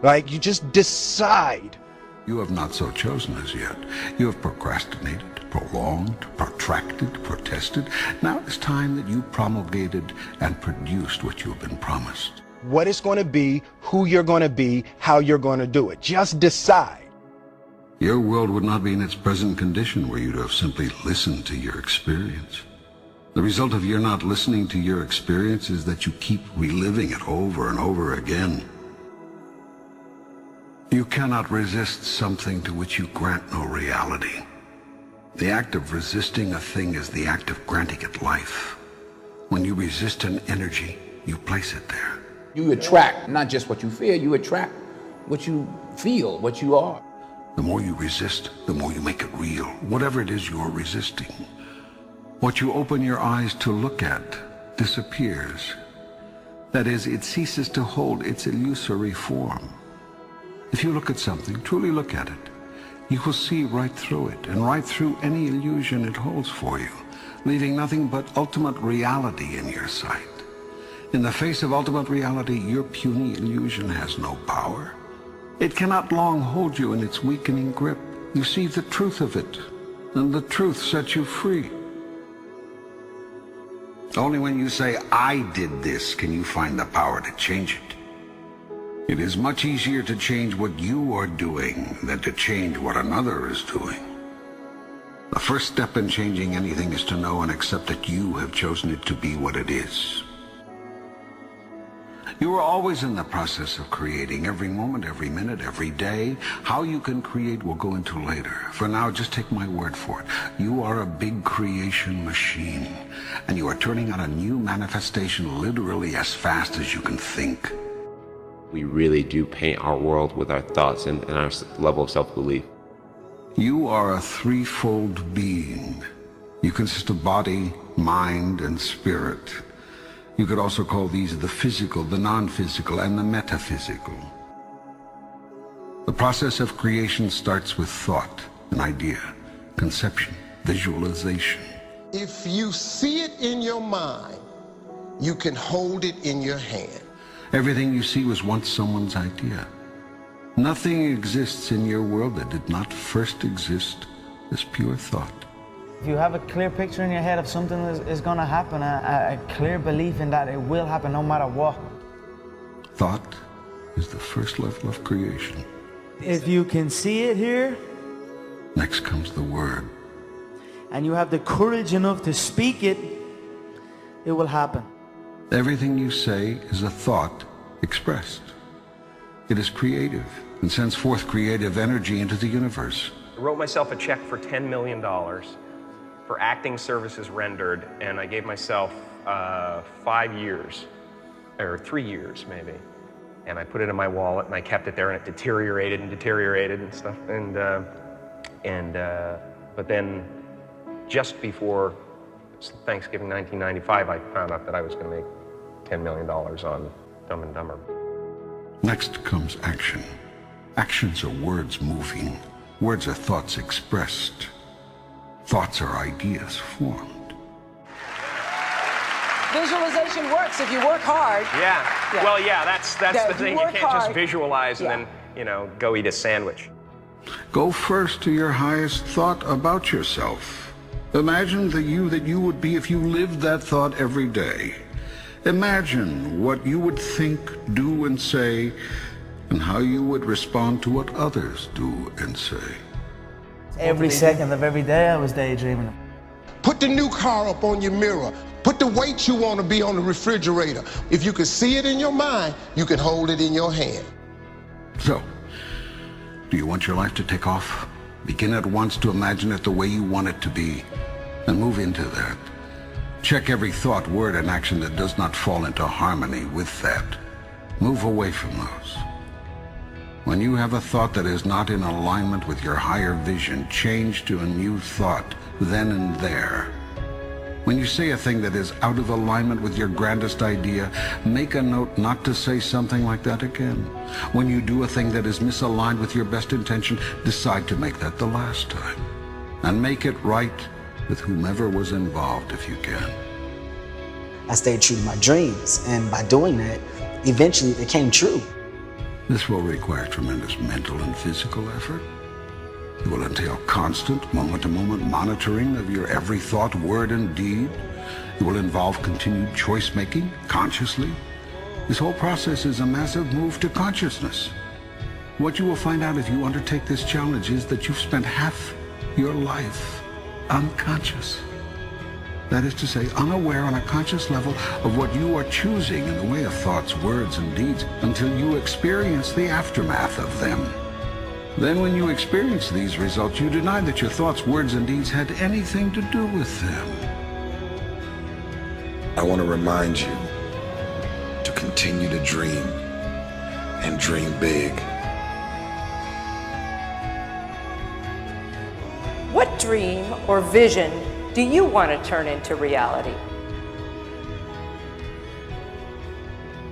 Like, you just decide. You have not so chosen as yet. You have procrastinated, prolonged, protracted, protested. Now it's time that you promulgated and produced what you have been promised. What it's going to be, who you're going to be, how you're going to do it. Just decide. Your world would not be in its present condition were you to have simply listened to your experience. The result of your not listening to your experience is that you keep reliving it over and over again. You cannot resist something to which you grant no reality. The act of resisting a thing is the act of granting it life. When you resist an energy, you place it there. You attract not just what you feel, you attract what you feel, what you are. The more you resist, the more you make it real, whatever it is you're resisting. What you open your eyes to look at disappears. That is, it ceases to hold its illusory form. If you look at something, truly look at it, you will see right through it and right through any illusion it holds for you, leaving nothing but ultimate reality in your sight. In the face of ultimate reality, your puny illusion has no power. It cannot long hold you in its weakening grip. You see the truth of it, and the truth sets you free. Only when you say, I did this, can you find the power to change it. It is much easier to change what you are doing than to change what another is doing. The first step in changing anything is to know and accept that you have chosen it to be what it is. You are always in the process of creating, every moment, every minute, every day. How you can create we'll go into later. For now, just take my word for it. You are a big creation machine, and you are turning out a new manifestation literally as fast as you can think. We really do paint our world with our thoughts and our level of self-belief. You are a threefold being. You consist of body, mind, and spirit. You could also call these the physical, the non-physical, and the metaphysical. The process of creation starts with thought, an idea, conception, visualization. If you see it in your mind, you can hold it in your hand. Everything you see was once someone's idea. Nothing exists in your world that did not first exist as pure thought. If you have a clear picture in your head of something that is going to happen, a clear belief in that it will happen no matter what. Thought is the first level of creation. If you can see it here, next comes the word. And you have the courage enough to speak it, it will happen. Everything you say is a thought expressed. It is creative and sends forth creative energy into the universe. I wrote myself a check for $10 million for acting services rendered, and I gave myself 5 years, or 3 years maybe. And I put it in my wallet, and I kept it there, and it deteriorated and stuff. But then, just before Thanksgiving 1995, I found out that I was going to make $10 million on Dumb and Dumber. Next comes action. Actions are words moving. Words are thoughts expressed. Thoughts are ideas formed. Visualization works if you work hard. Yeah. Yeah. Well, yeah, that's Yeah, the if you thing. You work can't just hard. visualize Yeah. and then, go eat a sandwich. Go first to your highest thought about yourself. Imagine the you that you would be if you lived that thought every day. Imagine what you would think, do, and say, and how you would respond to what others do and say. Every second of every day I was daydreaming. Put the new car up on your mirror. Put the weight you want to be on the refrigerator. If you can see it in your mind, you can hold it in your hand. So, do you want your life to take off? Begin at once to imagine it the way you want it to be, and move into that. Check every thought, word, and action that does not fall into harmony with that. Move away from those. When you have a thought that is not in alignment with your higher vision, change to a new thought then and there. When you say a thing that is out of alignment with your grandest idea, make a note not to say something like that again. When you do a thing that is misaligned with your best intention, decide to make that the last time. And make it right with whomever was involved if you can. I stayed true to my dreams, and by doing that, eventually they came true. This will require tremendous mental and physical effort. It will entail constant, moment-to-moment monitoring of your every thought, word, and deed. It will involve continued choice-making, consciously. This whole process is a massive move to consciousness. What you will find out if you undertake this challenge is that you've spent half your life unconscious. That is to say, unaware on a conscious level of what you are choosing in the way of thoughts, words, and deeds until you experience the aftermath of them. Then when you experience these results, you deny that your thoughts, words, and deeds had anything to do with them. I want to remind you to continue to dream and dream big. What dream or vision do you want to turn into reality?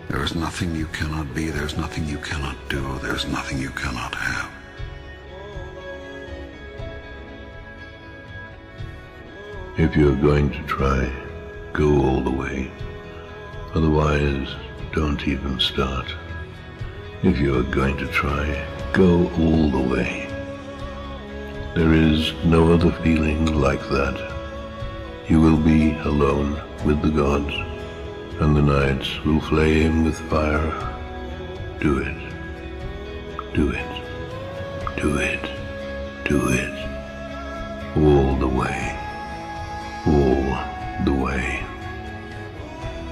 There is nothing you cannot be, there's nothing you cannot do, there's nothing you cannot have. If you're going to try, go all the way. Otherwise, don't even start. If you're going to try, go all the way. There is no other feeling like that. You will be alone with the gods, and the nights will flame with fire. Do it. Do it. Do it. Do it. All the way. All the way.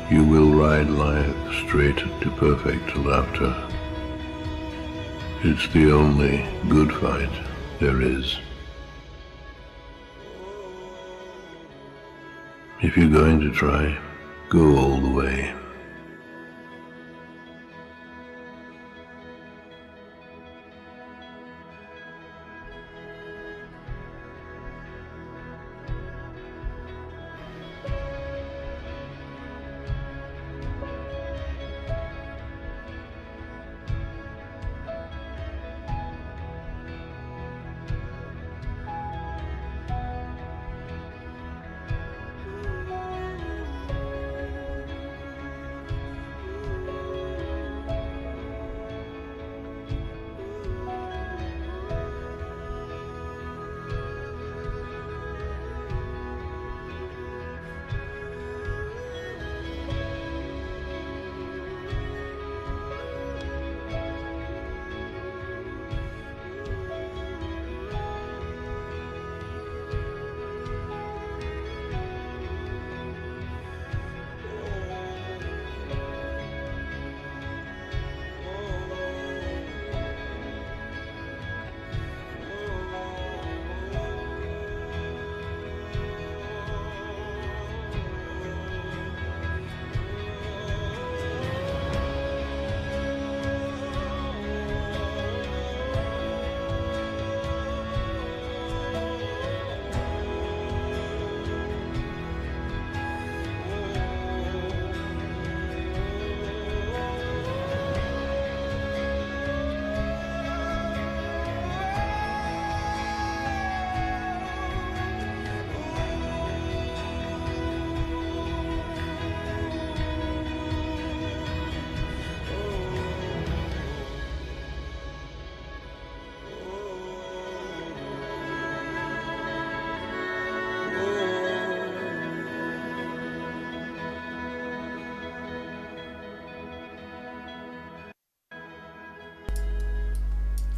You will ride life straight to perfect laughter. It's the only good fight there is. If you're going to try, go all the way.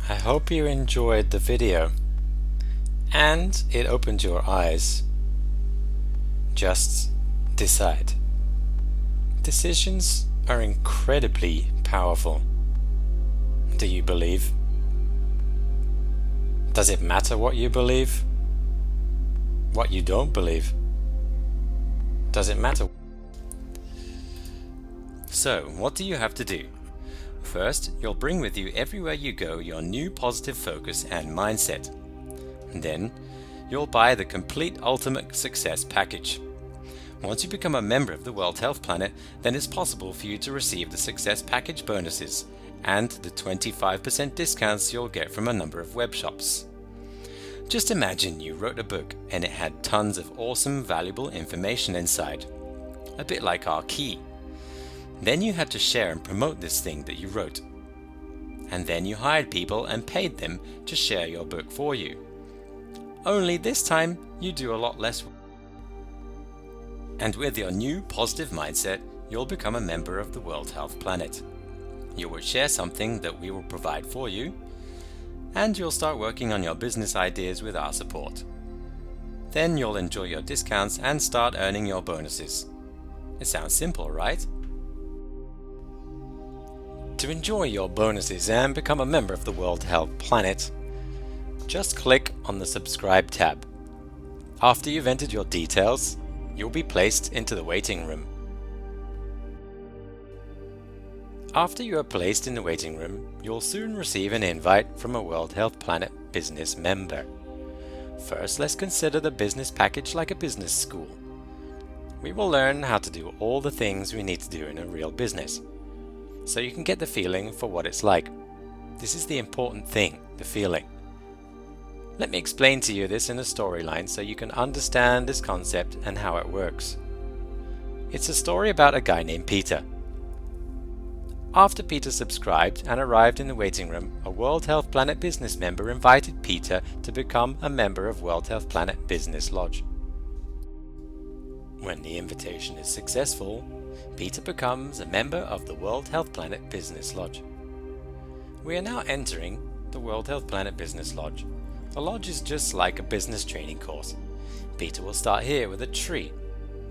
I hope you enjoyed the video and it opened your eyes. Just decide. Decisions are incredibly powerful. Do you believe? Does it matter what you believe? What you don't believe? Does it matter? So, what do you have to do? First, you'll bring with you everywhere you go your new positive focus and mindset. Then, you'll buy the complete ultimate success package. Once you become a member of the World Health Planet, then it's possible for you to receive the success package bonuses and the 25% discounts you'll get from a number of web shops. Just imagine you wrote a book and it had tons of awesome, valuable information inside, a bit like our key. Then you had to share and promote this thing that you wrote. And then you hired people and paid them to share your book for you. Only this time you do a lot less work. And with your new positive mindset, you'll become a member of the World Health Planet. You will share something that we will provide for you, and you'll start working on your business ideas with our support. Then you'll enjoy your discounts and start earning your bonuses. It sounds simple, right? To enjoy your bonuses and become a member of the World Health Planet, just click on the subscribe tab. After you've entered your details, you'll be placed into the waiting room. After you are placed in the waiting room, you'll soon receive an invite from a World Health Planet business member. First, let's consider the business package like a business school. We will learn how to do all the things we need to do in a real business, so you can get the feeling for what it's like. This is the important thing, the feeling. Let me explain to you this in a storyline so you can understand this concept and how it works. It's a story about a guy named Peter. After Peter subscribed and arrived in the waiting room, a World Health Planet business member invited Peter to become a member of World Health Planet Business Lodge. When the invitation is successful, Peter becomes a member of the World Health Planet Business Lodge. We are now entering the World Health Planet Business Lodge. The lodge is just like a business training course. Peter will start here with a tree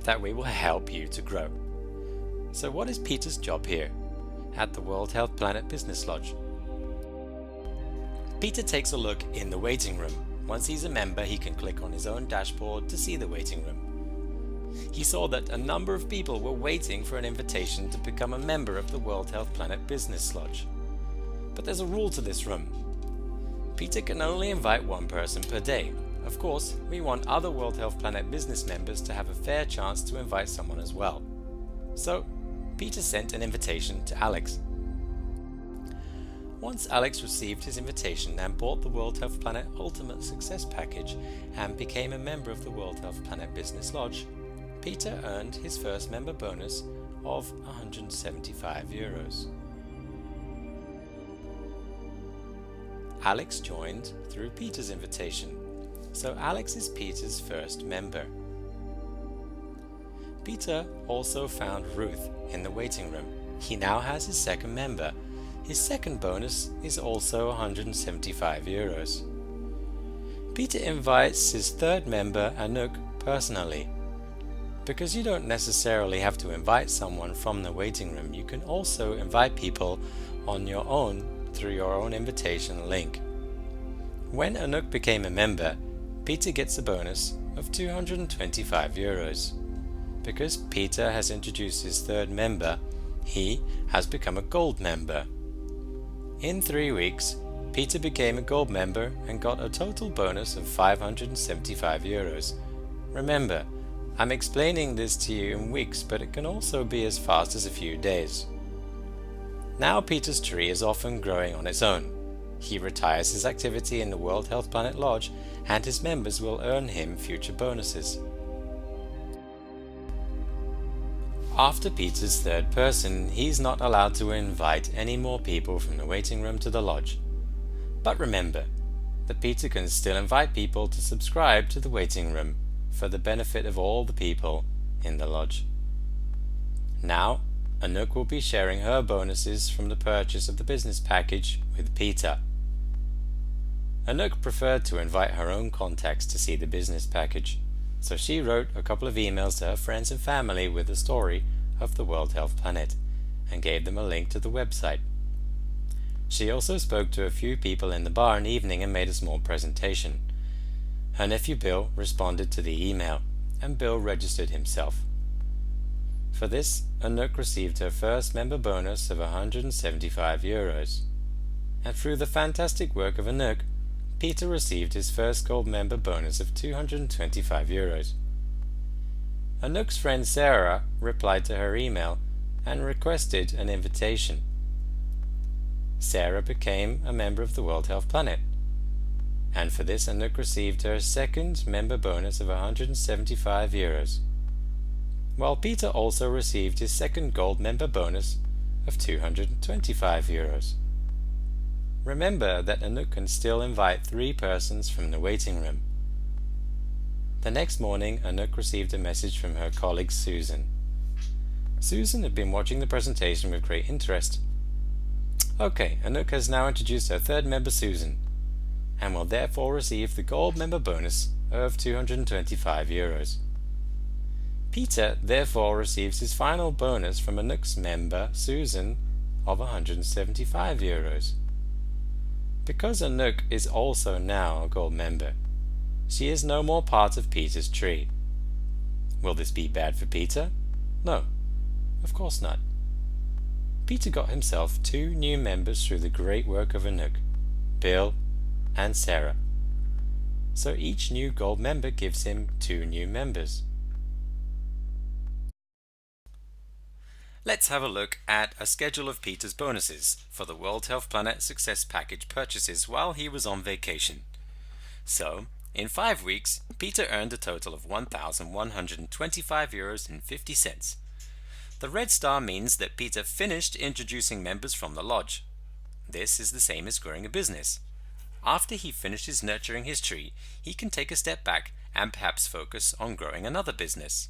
that we will help you to grow. So what is Peter's job here at the World Health Planet Business Lodge? Peter takes a look in the waiting room. Once he's a member, he can click on his own dashboard to see the waiting room. He saw that a number of people were waiting for an invitation to become a member of the World Health Planet Business Lodge. But there's a rule to this room. Peter can only invite one person per day. Of course, we want other World Health Planet business members to have a fair chance to invite someone as well. So, Peter sent an invitation to Alex. Once Alex received his invitation and bought the World Health Planet Ultimate Success Package and became a member of the World Health Planet Business Lodge, Peter earned his first member bonus of €175. Alex joined through Peter's invitation, so Alex is Peter's first member. Peter also found Ruth in the waiting room. He now has his second member. His second bonus is also €175. Peter invites his third member, Anouk, personally. Because you don't necessarily have to invite someone from the waiting room, you can also invite people on your own through your own invitation link. When Anouk became a member, Peter gets a bonus of €225. Because Peter has introduced his third member, he has become a gold member. In 3 weeks, Peter became a gold member and got a total bonus of €575. Remember, I'm explaining this to you in weeks, but it can also be as fast as a few days. Now Peter's tree is often growing on its own. He retires his activity in the World Health Planet Lodge and his members will earn him future bonuses. After Peter's third person, he's not allowed to invite any more people from the waiting room to the lodge. But remember that Peter can still invite people to subscribe to the waiting room for the benefit of all the people in the lodge. Now, Anouk will be sharing her bonuses from the purchase of the business package with Peter. Anouk preferred to invite her own contacts to see the business package, so she wrote a couple of emails to her friends and family with the story of the World Health Planet and gave them a link to the website. She also spoke to a few people in the bar in the evening and made a small presentation. Her nephew Bill responded to the email, and Bill registered himself. For this, Anouk received her first member bonus of €175. And through the fantastic work of Anouk, Peter received his first gold member bonus of €225. Anouk's friend Sarah replied to her email and requested an invitation. Sarah became a member of the World Health Planet, and for this Anouk received her second member bonus of €175, while Peter also received his second gold member bonus of €225. Remember that Anouk can still invite 3 persons from the waiting room. The next morning, Anouk received a message from her colleague Susan. Susan had been watching the presentation with great interest. Okay, Anouk has now introduced her third member Susan, and will therefore receive the gold member bonus of €225. Peter therefore receives his final bonus from Anouk's member Susan of €175. Because Anouk is also now a gold member, she is no more part of Peter's tree. Will this be bad for Peter? No, of course not. Peter got himself 2 new members through the great work of Anouk, Bill and Sarah. So each new gold member gives him 2 new members. Let's have a look at a schedule of Peter's bonuses for the World Health Planet Success Package purchases while he was on vacation. So, in 5 weeks, Peter earned a total of €1,125.50. The red star means that Peter finished introducing members from the lodge. This is the same as growing a business. After he finishes nurturing his tree, he can take a step back and perhaps focus on growing another business.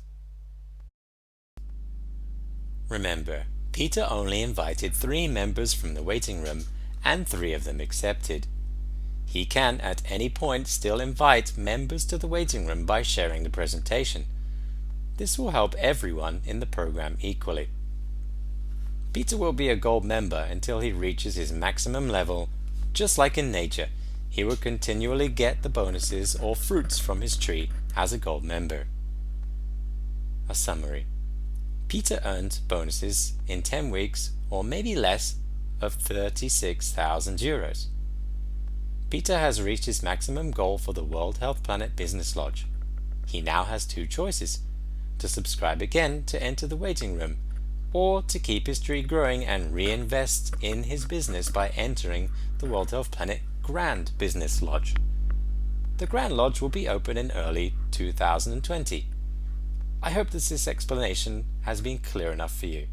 Remember, Peter only invited 3 members from the waiting room, and 3 of them accepted. He can at any point still invite members to the waiting room by sharing the presentation. This will help everyone in the program equally. Peter will be a gold member until he reaches his maximum level. Just like in nature, he will continually get the bonuses or fruits from his tree as a gold member. A summary. Peter earned bonuses in 10 weeks, or maybe less, of €36,000. Peter has reached his maximum goal for the World Health Planet Business Lodge. He now has 2 choices: to subscribe again to enter the waiting room, or to keep his tree growing and reinvest in his business by entering the World Health Planet Grand Business Lodge. The Grand Lodge will be open in early 2020. I hope that this explanation has been clear enough for you.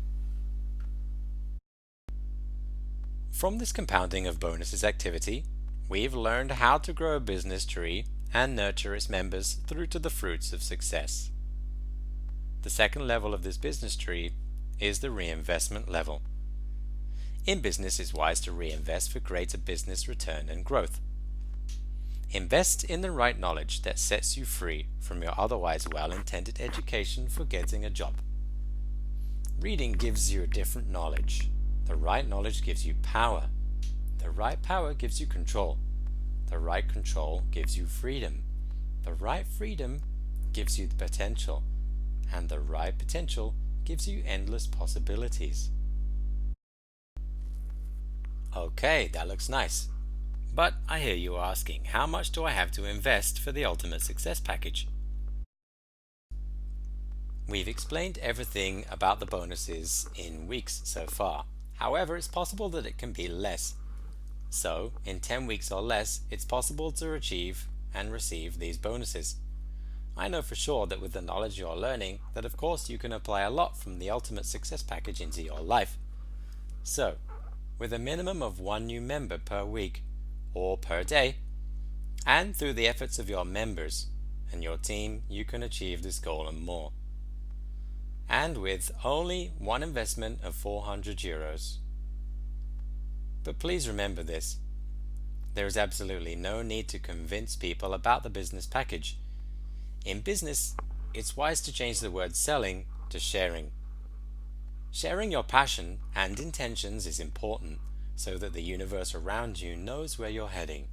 From this compounding of bonuses activity, we've learned how to grow a business tree and nurture its members through to the fruits of success. The second level of this business tree is the reinvestment level. In business, it's wise to reinvest for greater business return and growth. Invest in the right knowledge that sets you free from your otherwise well-intended education for getting a job. Reading gives you a different knowledge. The right knowledge gives you power. The right power gives you control. The right control gives you freedom. The right freedom gives you the potential. And the right potential gives you endless possibilities. Okay, that looks nice. But I hear you asking, how much do I have to invest for the Ultimate Success Package? We've explained everything about the bonuses in weeks so far. However, it's possible that it can be less. So, in 10 weeks or less, it's possible to achieve and receive these bonuses. I know for sure that with the knowledge you're learning, that of course you can apply a lot from the Ultimate Success Package into your life. So, with a minimum of 1 new member per week, or per day, and through the efforts of your members and your team, you can achieve this goal and more. And with only 1 investment of €400. But please remember this: there is absolutely no need to convince people about the business package. In business, it's wise to change the word selling to sharing. Sharing your passion and intentions is important so that the universe around you knows where you're heading.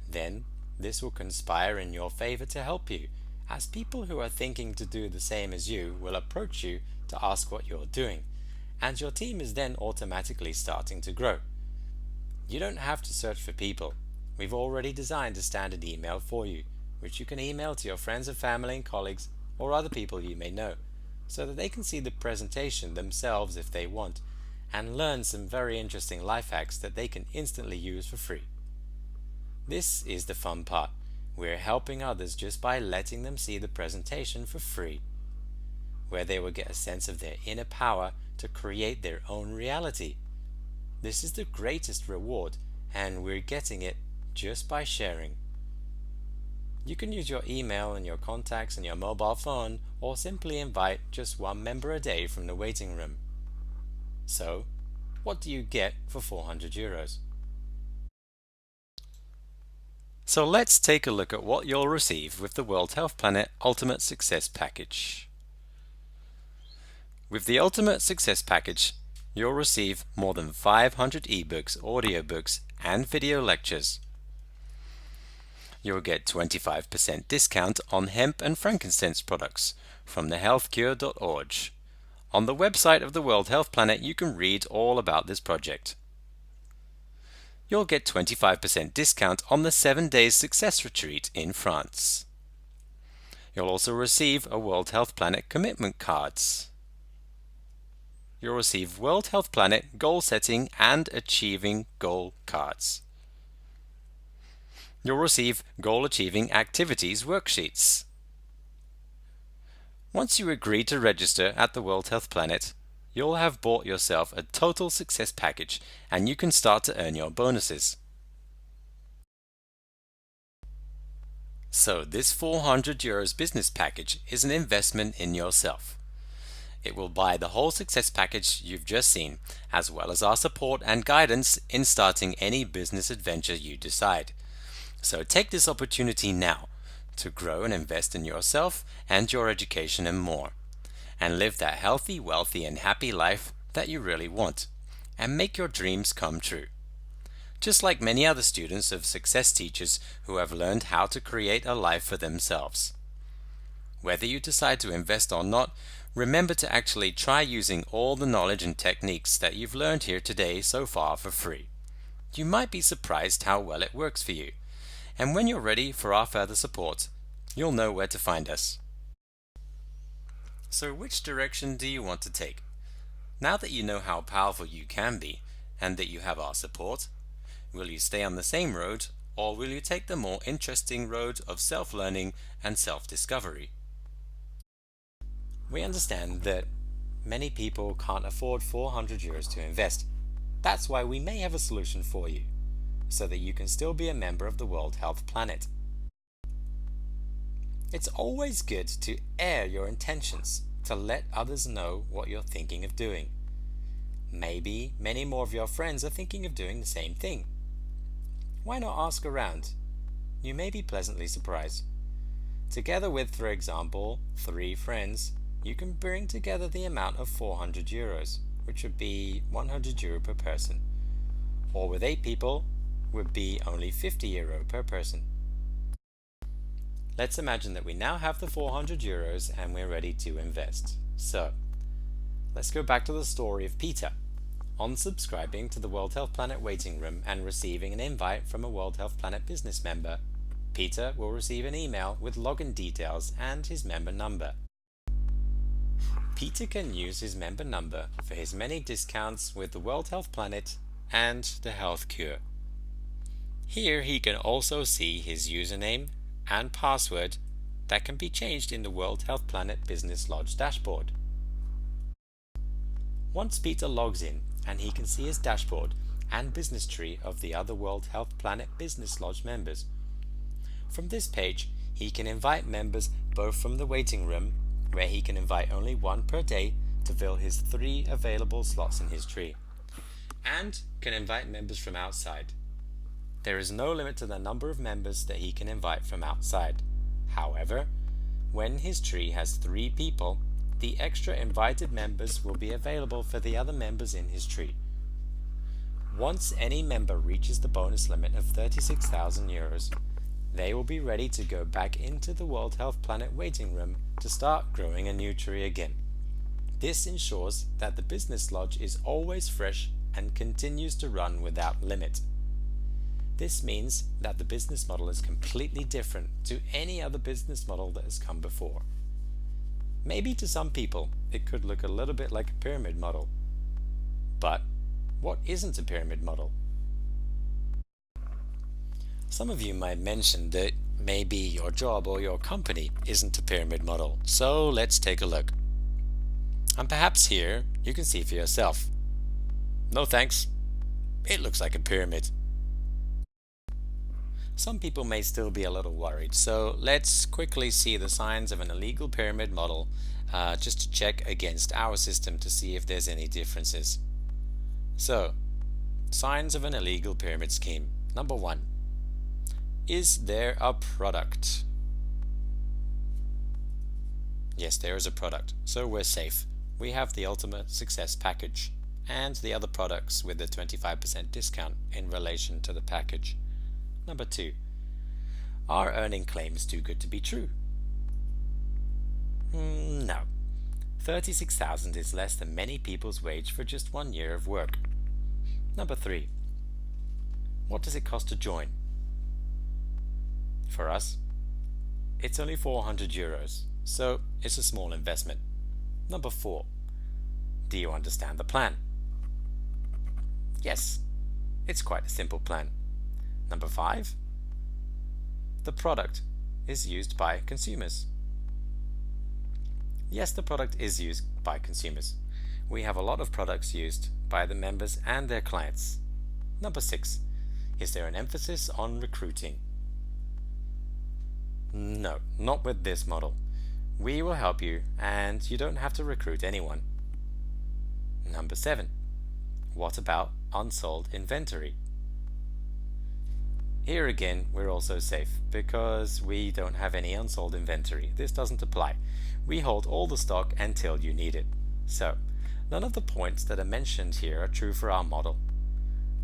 Then, this will conspire in your favor to help you, as people who are thinking to do the same as you will approach you to ask what you're doing, and your team is then automatically starting to grow. You don't have to search for people. We've already designed a standard email for you, which you can email to your friends and family and colleagues or other people you may know, so that they can see the presentation themselves if they want, and learn some very interesting life hacks that they can instantly use for free. This is the fun part. We're helping others just by letting them see the presentation for free, where they will get a sense of their inner power to create their own reality. This is the greatest reward, and we're getting it just by sharing. You can use your email and your contacts and your mobile phone, or simply invite just one member a day from the waiting room. So, what do you get for €400? So let's take a look at what you'll receive with the World Health Planet Ultimate Success Package. With the Ultimate Success Package, you'll receive more than 500 ebooks, audiobooks, and video lectures. You'll get 25% discount on hemp and frankincense products from thehealthcure.org. On the website of the World Health Planet, you can read all about this project. You'll get 25% discount on the 7 Days Success Retreat in France. You'll also receive a World Health Planet commitment cards. You'll receive World Health Planet goal setting and achieving goal cards. You'll receive goal achieving activities worksheets. Once you agree to register at the World Health Planet, you'll have bought yourself a total success package and you can start to earn your bonuses. So this €400 business package is an investment in yourself. It will buy the whole success package you've just seen, as well as our support and guidance in starting any business adventure you decide. So take this opportunity now to grow and invest in yourself and your education and more, and live that healthy, wealthy, and happy life that you really want, and make your dreams come true. Just like many other students of success teachers who have learned how to create a life for themselves. Whether you decide to invest or not, remember to actually try using all the knowledge and techniques that you've learned here today so far for free. You might be surprised how well it works for you. And when you're ready for our further support, you'll know where to find us. So which direction do you want to take? Now that you know how powerful you can be, and that you have our support, will you stay on the same road, or will you take the more interesting road of self-learning and self-discovery? We understand that many people can't afford €400 to invest. That's why we may have a solution for you, so that you can still be a member of the World Health Planet. It's always good to air your intentions, to let others know what you're thinking of doing. Maybe many more of your friends are thinking of doing the same thing. Why not ask around? You may be pleasantly surprised. Together with, for example, 3 friends, you can bring together the amount of €400, which would be €100 per person. Or with 8 people, would be only €50 per person. Let's imagine that we now have the €400 and we're ready to invest. So, let's go back to the story of Peter. On subscribing to the World Health Planet waiting room and receiving an invite from a World Health Planet business member, Peter will receive an email with login details and his member number. Peter can use his member number for his many discounts with the World Health Planet and the Health Cure. Here he can also see his username and password that can be changed in the World Health Planet Business Lodge dashboard. Once Peter logs in and he can see his dashboard and business tree of the other World Health Planet Business Lodge members. From this page he can invite members both from the waiting room, where he can invite only 1 per day to fill his 3 available slots in his tree, and can invite members from outside. There is no limit to the number of members that he can invite from outside. However, when his tree has 3 people, the extra invited members will be available for the other members in his tree. Once any member reaches the bonus limit of 36,000 euros, they will be ready to go back into the World Health Planet waiting room to start growing a new tree again. This ensures that the business lodge is always fresh and continues to run without limit. This means that the business model is completely different to any other business model that has come before. Maybe to some people it could look a little bit like a pyramid model. But what isn't a pyramid model? Some of you might mention that maybe your job or your company isn't a pyramid model, so let's take a look. And perhaps here you can see for yourself. No thanks, it looks like a pyramid. Some people may still be a little worried, so let's quickly see the signs of an illegal pyramid model just to check against our system to see if there's any differences. So, signs of an illegal pyramid scheme. Number 1. Is there a product? Yes, there is a product, so we're safe. We have the Ultimate Success package and the other products with the 25% discount in relation to the package. Number 2. Are earning claims too good to be true? No. 36,000 is less than many people's wage for just 1 year of work. Number 3. What does it cost to join? For us, it's only 400 euros, so it's a small investment. Number 4. Do you understand the plan? Yes, it's quite a simple plan. Number 5. The product is used by consumers. Yes, the product is used by consumers. We have a lot of products used by the members and their clients. Number 6. Is there an emphasis on recruiting? No, not with this model. We will help you and you don't have to recruit anyone. Number 7. What about unsold inventory? Here again, we're also safe because we don't have any unsold inventory. This doesn't apply. We hold all the stock until you need it. So, none of the points that are mentioned here are true for our model.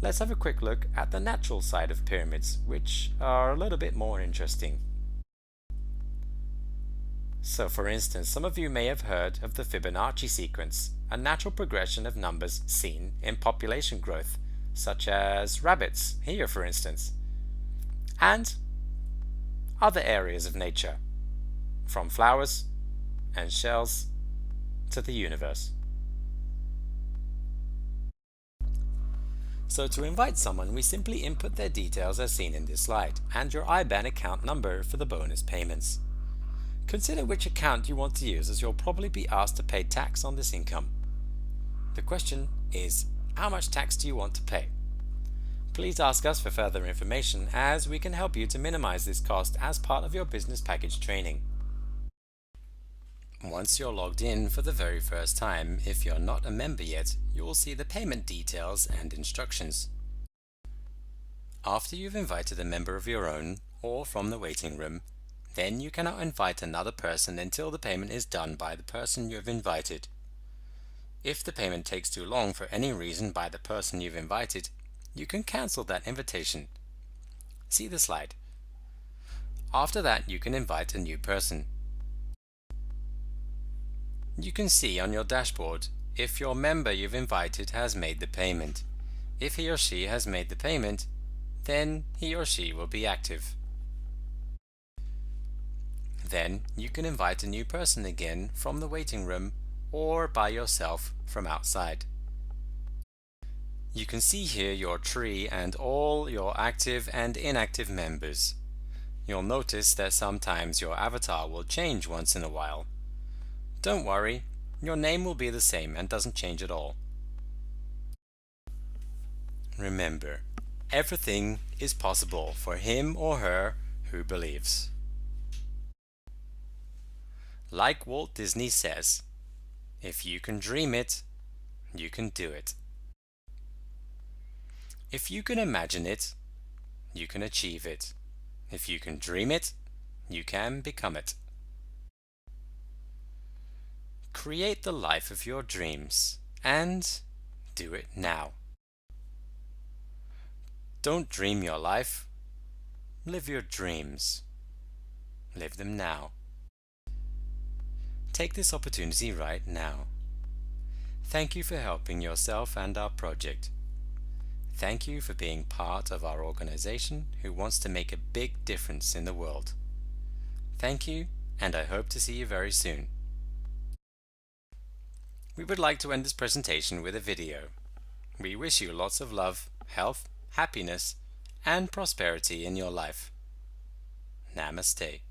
Let's have a quick look at the natural side of pyramids, which are a little bit more interesting. So, for instance, some of you may have heard of the Fibonacci sequence, a natural progression of numbers seen in population growth, such as rabbits, here for instance, and other areas of nature, from flowers and shells to the universe. So to invite someone, we simply input their details as seen in this slide, and your IBAN account number for the bonus payments. Consider which account you want to use, as you'll probably be asked to pay tax on this income. The question is, how much tax do you want to pay? Please ask us for further information, as we can help you to minimize this cost as part of your business package training. Once you're logged in for the very first time, if you're not a member yet, you will see the payment details and instructions. After you've invited a member of your own or from the waiting room, then you cannot invite another person until the payment is done by the person you have invited. If the payment takes too long for any reason by the person you've invited, you can cancel that invitation. See the slide. After that, you can invite a new person. You can see on your dashboard if your member you've invited has made the payment. If he or she has made the payment, then he or she will be active. Then you can invite a new person again from the waiting room or by yourself from outside. You can see here your tree and all your active and inactive members. You'll notice that sometimes your avatar will change once in a while. Don't worry, your name will be the same and doesn't change at all. Remember, everything is possible for him or her who believes. Like Walt Disney says, if you can dream it, you can do it. If you can imagine it, you can achieve it. If you can dream it, you can become it. Create the life of your dreams and do it now. Don't dream your life. Live your dreams. Live them now. Take this opportunity right now. Thank you for helping yourself and our project. Thank you for being part of our organization who wants to make a big difference in the world. Thank you, and I hope to see you very soon. We would like to end this presentation with a video. We wish you lots of love, health, happiness, and prosperity in your life. Namaste.